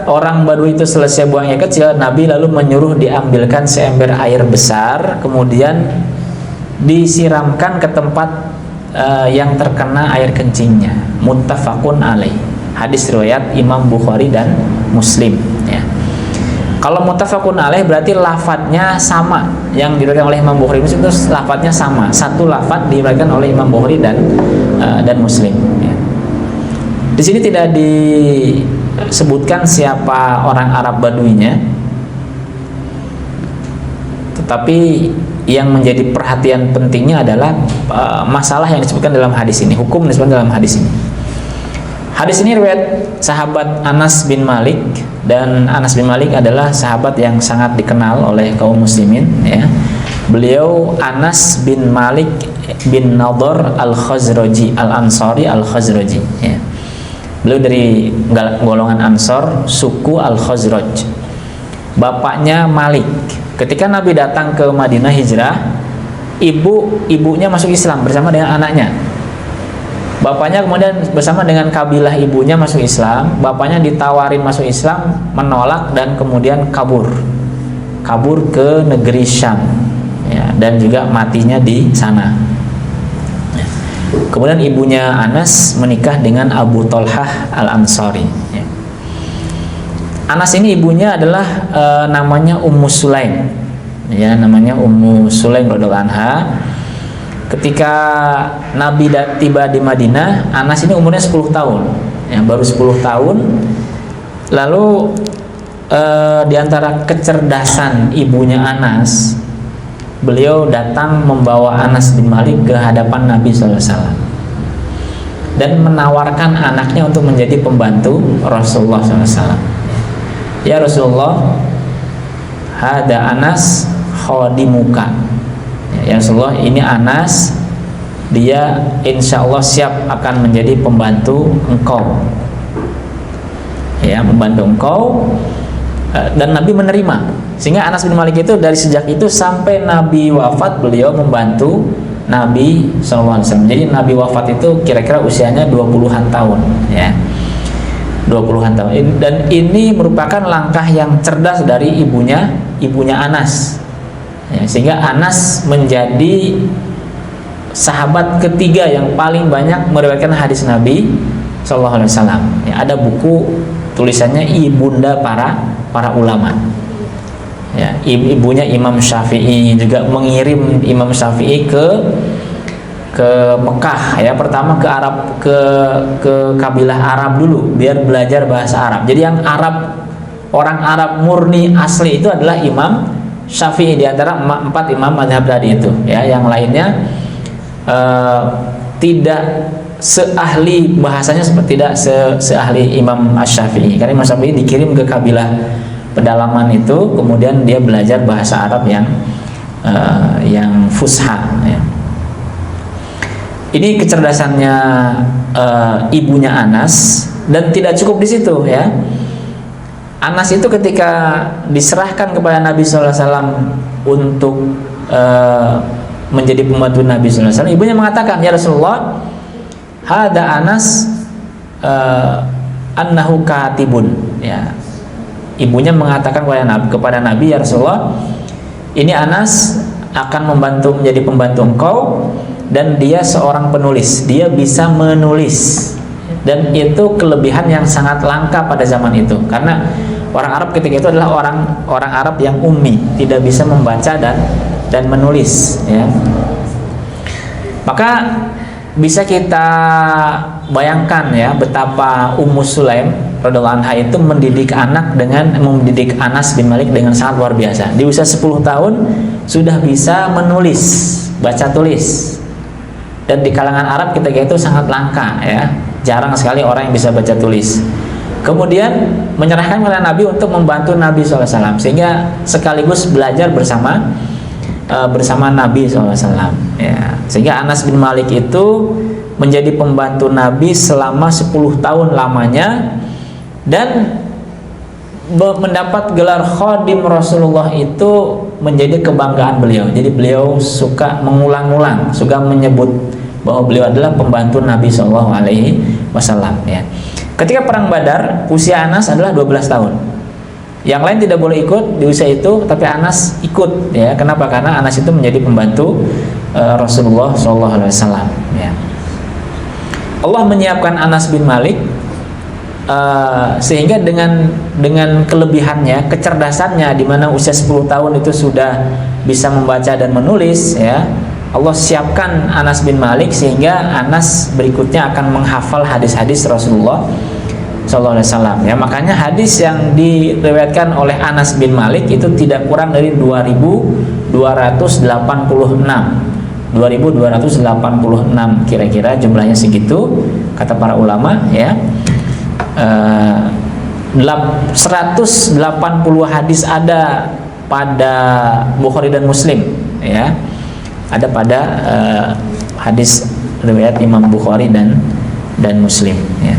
orang Badui itu selesai buang air kecil, Nabi lalu menyuruh diambilkan seember air besar, kemudian disiramkan ke tempat yang terkena air kencingnya. Muttafaqun alaih. Hadis riwayat Imam Bukhari dan Muslim, ya. Kalau muttafaqun alaih berarti lafadznya sama. Yang diriwayatkan oleh Imam Bukhari itu lafadznya sama. Satu lafadz diriwayatkan oleh Imam Bukhari dan Muslim, ya. Di sini tidak disebutkan siapa orang Arab Baduinya, tetapi yang menjadi perhatian pentingnya adalah masalah yang disebutkan dalam hadis ini, hukum yang disebutkan dalam hadis ini. Hadis ini riwayat sahabat Anas bin Malik, dan Anas bin Malik adalah sahabat yang sangat dikenal oleh kaum muslimin, ya. Beliau Anas bin Malik bin Nadhr al-Khazraji al-Ansari al-Khazraji, ya. Beliau dari golongan Ansor, suku Al-Khazraj. Bapaknya Malik. Ketika Nabi datang ke Madinah hijrah, ibunya masuk Islam bersama dengan anaknya. Bapaknya kemudian bersama dengan kabilah ibunya masuk Islam. Bapaknya ditawarin masuk Islam, menolak dan kemudian kabur ke negeri Syam, ya, dan juga matinya di sana. Kemudian ibunya Anas menikah dengan Abu Tolhah Al-Ansari, ya. Anas ini ibunya adalah namanya Ummu Sulaim, ya, namanya Ummu Sulaim radhiyallahu anha. ketika Nabi tiba di Madinah, Anas ini umurnya 10 tahun, ya, baru 10 tahun. Lalu di antara kecerdasan ibunya Anas, beliau datang membawa Anas bin Malik ke hadapan Nabi SAW dan menawarkan anaknya untuk menjadi pembantu Rasulullah SAW. Ya Rasulullah, hada Anas khadimuka. Ya Rasulullah, ini Anas, dia insya Allah siap akan menjadi pembantu engkau, ya, membantu engkau. Dan Nabi menerima, sehingga Anas bin Malik itu dari sejak itu sampai Nabi wafat, beliau membantu Nabi SAW. Jadi Nabi wafat itu kira-kira usianya 20-an tahun, ya, 20-an tahun. Dan ini merupakan langkah yang cerdas dari ibunya Anas, ya, sehingga Anas menjadi sahabat ketiga yang paling banyak meriwayatkan hadis Nabi SAW. Ya, ada buku tulisannya ibunda para ulama. Ya, ibunya Imam Syafi'i juga mengirim Imam Syafi'i ke Mekah, ya, pertama ke Arab, ke kabilah Arab dulu biar belajar bahasa Arab. Jadi yang orang Arab murni asli itu adalah Imam Syafi'i di antara 4 imam mazhab tadi itu, ya. Yang lainnya tidak seahli bahasanya, seperti tidak seahli Imam Asy-Syafi'i. Karena Imam Syafi'i dikirim ke kabilah pedalaman itu, kemudian dia belajar bahasa Arab yang fusha, ya. Ini kecerdasannya ibunya Anas, dan tidak cukup di situ, ya. Anas itu ketika diserahkan kepada Nabi SAW untuk menjadi pembantu Nabi SAW, ibunya mengatakan, ya Rasulullah, hada Anas annahu katibun, ya. Ibunya mengatakan kepada Nabi, ya Rasulullah, ini Anas akan menjadi pembantu engkau, dan dia seorang penulis, dia bisa menulis. Dan itu kelebihan yang sangat langka pada zaman itu, karena orang Arab ketika itu adalah orang Arab yang ummi, tidak bisa membaca dan menulis, ya. Maka bisa kita bayangkan, ya, betapa Ummu Sulaim radhiyallahu anha itu mendidik Anas bin Malik dengan sangat luar biasa. Di usia 10 tahun sudah bisa menulis, baca tulis. Dan di kalangan Arab ketika itu sangat langka, ya. Jarang sekali orang yang bisa baca tulis. Kemudian menyerahkan kepada Nabi untuk membantu Nabi SAW, sehingga sekaligus belajar bersama Nabi SAW, ya. Sehingga Anas bin Malik itu menjadi pembantu Nabi selama 10 tahun lamanya, dan mendapat gelar khadim Rasulullah itu menjadi kebanggaan beliau. Jadi beliau suka mengulang-ulang, suka menyebut bahwa beliau adalah pembantu Nabi SAW, ya. Ketika perang Badar, usia Anas adalah 12 tahun. Yang lain tidak boleh ikut di usia itu, tapi Anas ikut, ya. Kenapa? Karena Anas itu menjadi pembantu Rasulullah SAW, ya. Allah menyiapkan Anas bin Malik sehingga dengan kelebihannya, kecerdasannya, di mana usia 10 tahun itu sudah bisa membaca dan menulis, ya. Allah siapkan Anas bin Malik sehingga Anas berikutnya akan menghafal hadis-hadis Rasulullah SAW, ya. Makanya hadis yang diriwayatkan oleh Anas bin Malik itu tidak kurang dari 2286 kira-kira jumlahnya segitu kata para ulama, ya. 180 hadis ada pada Bukhari dan Muslim, ya. Ada pada hadis riwayat Imam Bukhari dan Muslim, ya.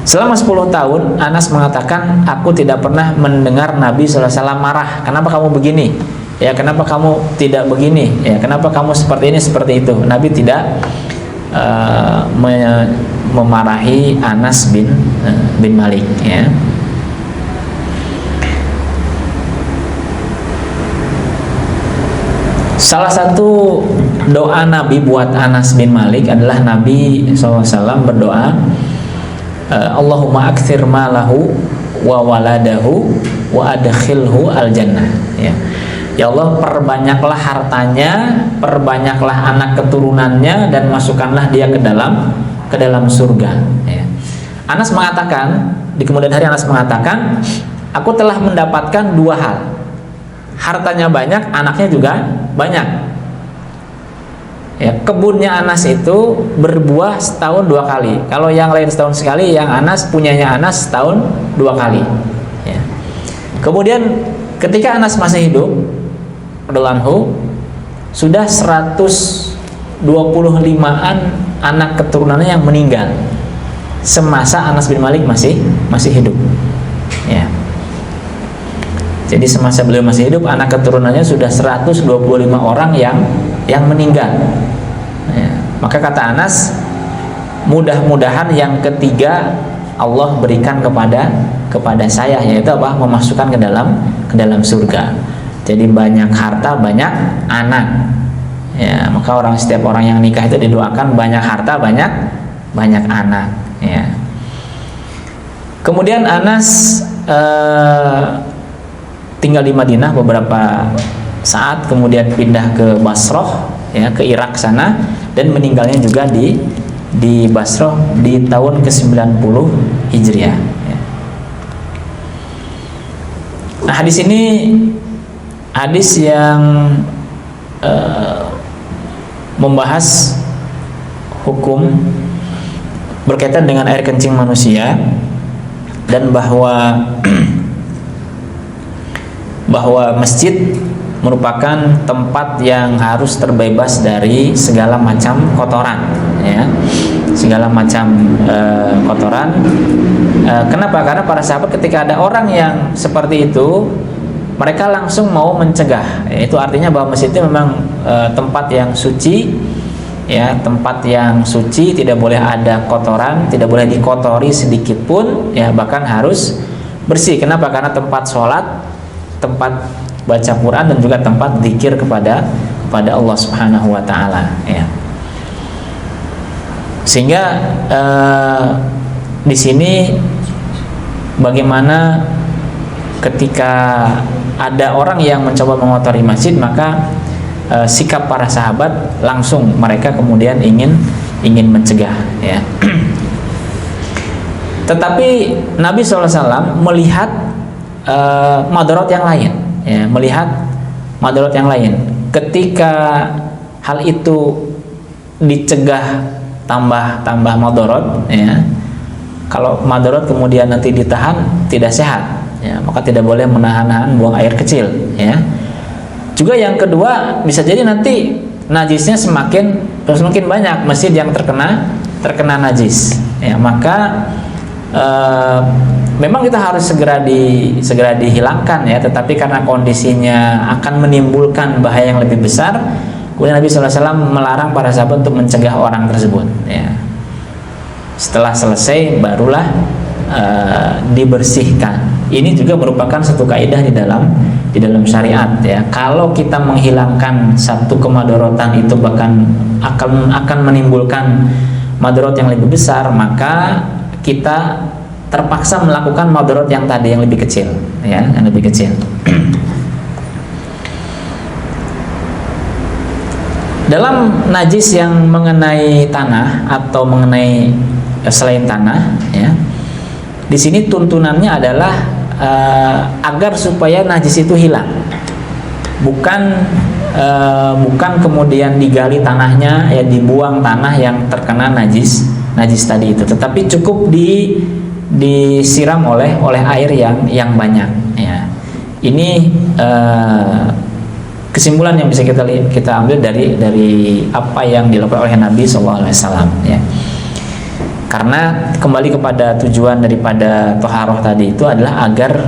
Selama 10 tahun Anas mengatakan, aku tidak pernah mendengar Nabi SAW marah. Kenapa kamu begini? Ya, kenapa kamu tidak begini? Ya, kenapa kamu seperti ini, seperti itu? Nabi tidak memarahi Anas bin Malik, ya. Salah satu doa Nabi buat Anas bin Malik adalah Nabi SAW berdoa, Allahumma akthir malahu wa waladahu wa adkhilhu al-jannah, ya. Ya Allah, perbanyaklah hartanya, perbanyaklah anak keturunannya, dan masukkanlah dia ke dalam surga. Ya. Anas mengatakan, di kemudian hari Anas mengatakan, aku telah mendapatkan dua hal. Hartanya banyak, anaknya juga banyak. Ya, kebunnya Anas itu berbuah setahun dua kali. Kalau yang lain setahun sekali, yang Anas punyanya Anas setahun dua kali. Ya. Kemudian ketika Anas masih hidup, radhiyallahu, sudah 125-an anak keturunannya yang meninggal semasa Anas bin Malik masih hidup. Ya. Jadi semasa beliau masih hidup, anak keturunannya sudah 125 orang yang meninggal. Ya. Maka kata Anas, mudah-mudahan yang ketiga Allah berikan kepada saya, yaitu apa? Memasukkan ke dalam surga. Jadi banyak harta, banyak anak. Ya, maka setiap orang yang nikah itu didoakan banyak harta, banyak anak. Ya. Kemudian Anas tinggal di Madinah beberapa saat, kemudian pindah ke Basrah, ya, ke Irak sana, dan meninggalnya juga di Basrah di tahun ke-90 Hijriah. Ya. Nah, hadis ini hadis yang membahas hukum berkaitan dengan air kencing manusia, dan bahwa masjid merupakan tempat yang harus terbebas dari segala macam kotoran, ya, segala macam kotoran. Kenapa? Karena para sahabat ketika ada orang yang seperti itu, mereka langsung mau mencegah. Itu artinya bahwa masjid itu memang tempat yang suci, ya, tempat yang suci, tidak boleh ada kotoran, tidak boleh dikotori sedikit pun, ya, bahkan harus bersih. Kenapa? Karena tempat sholat, tempat baca Quran, dan juga tempat zikir kepada Allah Subhanahu wa taala, ya. Sehingga di sini bagaimana ketika ada orang yang mencoba mengotori masjid, maka sikap para sahabat langsung mereka kemudian ingin mencegah, ya. Tetapi Nabi SAW melihat madarat yang lain, ya, melihat madarat yang lain. Ketika hal itu dicegah tambah madarat, ya. Kalau madarat kemudian nanti ditahan, tidak sehat, ya, maka tidak boleh menahan buang air kecil, ya. Juga yang kedua, bisa jadi nanti najisnya semakin banyak, masjid yang terkena najis, ya. Maka memang kita harus segera dihilangkan, ya, tetapi karena kondisinya akan menimbulkan bahaya yang lebih besar, kemudian Nabi SAW melarang para sahabat untuk mencegah orang tersebut, ya. Setelah selesai barulah dibersihkan. Ini juga merupakan satu kaidah di dalam syariat, ya. Kalau kita menghilangkan satu kemadorotan, itu bahkan akan menimbulkan madarat yang lebih besar, maka kita terpaksa melakukan madarat yang tadi yang lebih kecil, ya, yang lebih kecil. Dalam najis yang mengenai tanah atau mengenai selain tanah, ya, di sini tuntunannya adalah agar supaya najis itu hilang, bukan kemudian digali tanahnya, ya, dibuang tanah yang terkena najis tadi itu, tetapi cukup disiram oleh air yang banyak, ya. Ini kesimpulan yang bisa kita ambil dari apa yang dilakukan oleh Nabi SAW, ya. Karena kembali kepada tujuan daripada toharoh tadi itu adalah agar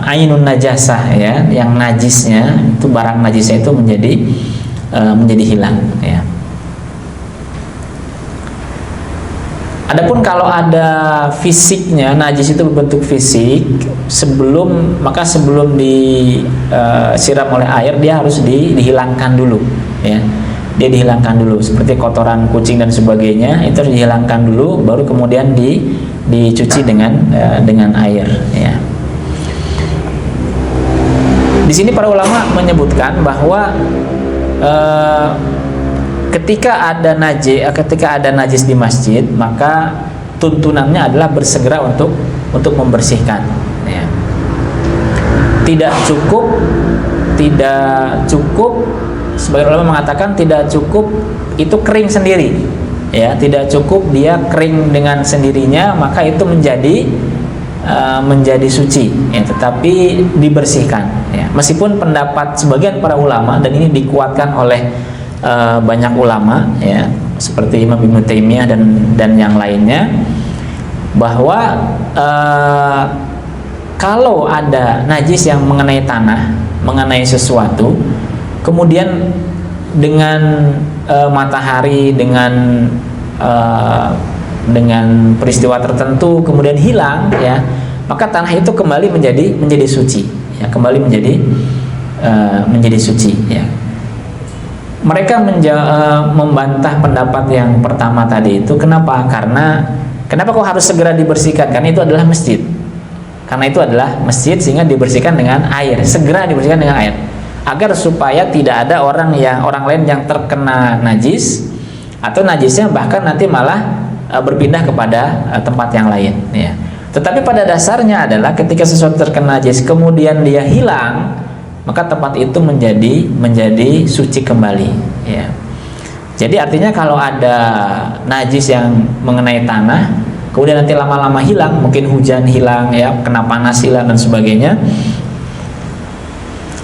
ainun najasah, ya, yang najisnya itu, barang najisnya itu menjadi hilang, ya. Adapun kalau ada fisiknya, najis itu berbentuk fisik, maka sebelum disiram oleh air, dia harus dihilangkan dulu, ya. Dia dihilangkan dulu, seperti kotoran kucing dan sebagainya, itu harus dihilangkan dulu, baru kemudian dicuci dengan air, ya. Di sini para ulama menyebutkan bahwa ketika ada najis di masjid, maka tuntunannya adalah bersegera untuk membersihkan. Ya. Tidak cukup. Sebagian ulama mengatakan tidak cukup itu kering sendiri. Ya, tidak cukup dia kering dengan sendirinya, maka itu menjadi suci, ya, tetapi dibersihkan, ya. Meskipun pendapat sebagian para ulama, dan ini dikuatkan oleh banyak ulama, ya, seperti Imam Ibnu Taimiyah dan yang lainnya, bahwa kalau ada najis yang mengenai tanah, mengenai sesuatu, kemudian dengan matahari, dengan peristiwa tertentu kemudian hilang, ya, maka tanah itu kembali menjadi suci, ya, kembali menjadi suci, ya. Mereka membantah pendapat yang pertama tadi itu. Kenapa? Kenapa kok harus segera dibersihkan? Karena itu adalah masjid. Sehingga dibersihkan dengan air, segera dibersihkan dengan air, agar supaya tidak ada orang lain yang terkena najis, atau najisnya bahkan nanti malah berpindah kepada tempat yang lain, ya. Tetapi pada dasarnya adalah ketika sesuatu terkena najis kemudian dia hilang, maka tempat itu menjadi suci kembali, ya. Jadi artinya kalau ada najis yang mengenai tanah kemudian nanti lama-lama hilang, mungkin hujan hilang, ya, kena panas hilang dan sebagainya,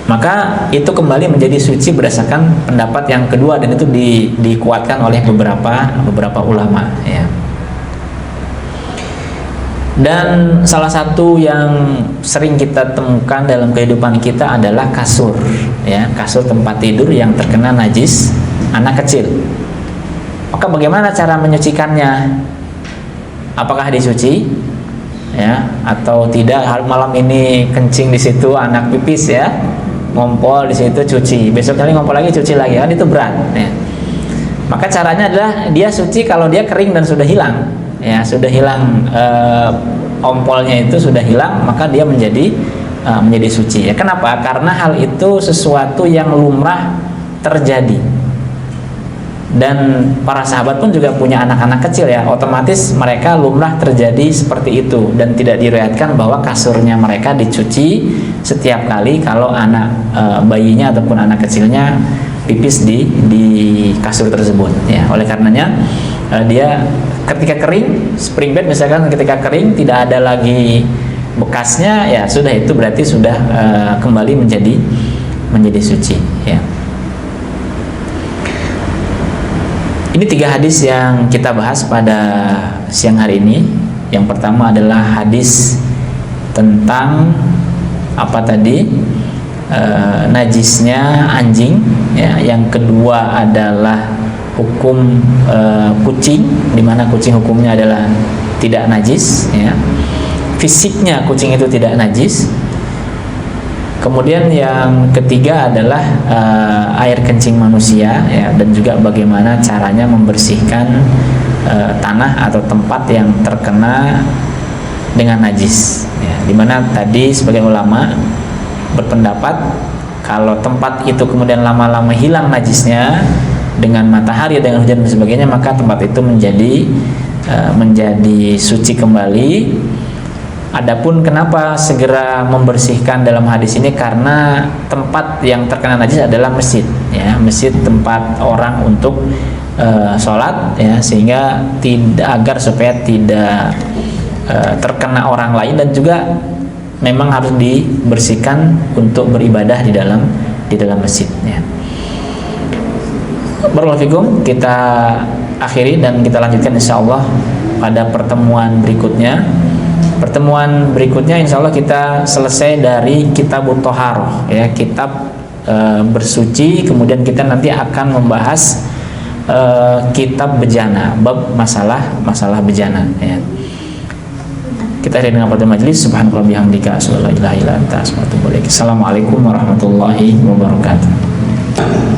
maka itu kembali menjadi suci berdasarkan pendapat yang kedua, dan itu dikuatkan oleh beberapa ulama, ya. Dan salah satu yang sering kita temukan dalam kehidupan kita adalah kasur, ya, kasur tempat tidur yang terkena najis anak kecil. Maka bagaimana cara menyucikannya? Apakah dicuci, ya, atau tidak? Malam ini kencing di situ, anak pipis, ya, ngompol di situ, cuci, besok kali ngompol lagi, cuci lagi, kan itu berat, ya. Maka caranya adalah dia suci kalau dia kering dan sudah hilang, ya, sudah hilang ompolnya itu sudah hilang, maka dia menjadi suci, ya. Kenapa? Karena hal itu sesuatu yang lumrah terjadi, dan para sahabat pun juga punya anak-anak kecil, ya, otomatis mereka lumrah terjadi seperti itu, dan tidak diriwayatkan bahwa kasurnya mereka dicuci setiap kali kalau bayinya ataupun anak kecilnya pipis di kasur tersebut, ya. Oleh karenanya dia ketika kering, spring bed misalkan, ketika kering tidak ada lagi bekasnya, ya sudah, itu berarti sudah kembali menjadi suci, ya. Ini 3 hadis yang kita bahas pada siang hari ini. Yang pertama adalah hadis tentang apa tadi? Najisnya anjing, ya. Yang kedua adalah hukum kucing, di mana kucing hukumnya adalah tidak najis, ya. Fisiknya kucing itu tidak najis. Kemudian yang ketiga adalah air kencing manusia, ya, dan juga bagaimana caranya membersihkan tanah atau tempat yang terkena dengan najis, ya. Dimana tadi sebagian ulama berpendapat kalau tempat itu kemudian lama-lama hilang najisnya dengan matahari, dengan hujan dan sebagainya, maka tempat itu menjadi suci kembali. Adapun kenapa segera membersihkan dalam hadis ini, karena tempat yang terkena najis adalah masjid, ya, masjid tempat orang untuk sholat, ya, sehingga agar supaya tidak terkena orang lain, dan juga memang harus dibersihkan untuk beribadah di dalam masjid, ya. Barakallahu fikum, kita akhiri dan kita lanjutkan insyaallah pada pertemuan berikutnya. Pertemuan berikutnya insyaallah kita selesai dari Kitabut Thaharah, ya, kitab bersuci. Kemudian kita nanti akan membahas kitab bejana, bab masalah bejana, ya. Kita akhiri dengan pada majelis. Subhanallah bihamdika asyhadu an la ilaha illa anta astaghfiruka wa atubu ilaik. Assalamualaikum warahmatullahi wabarakatuh.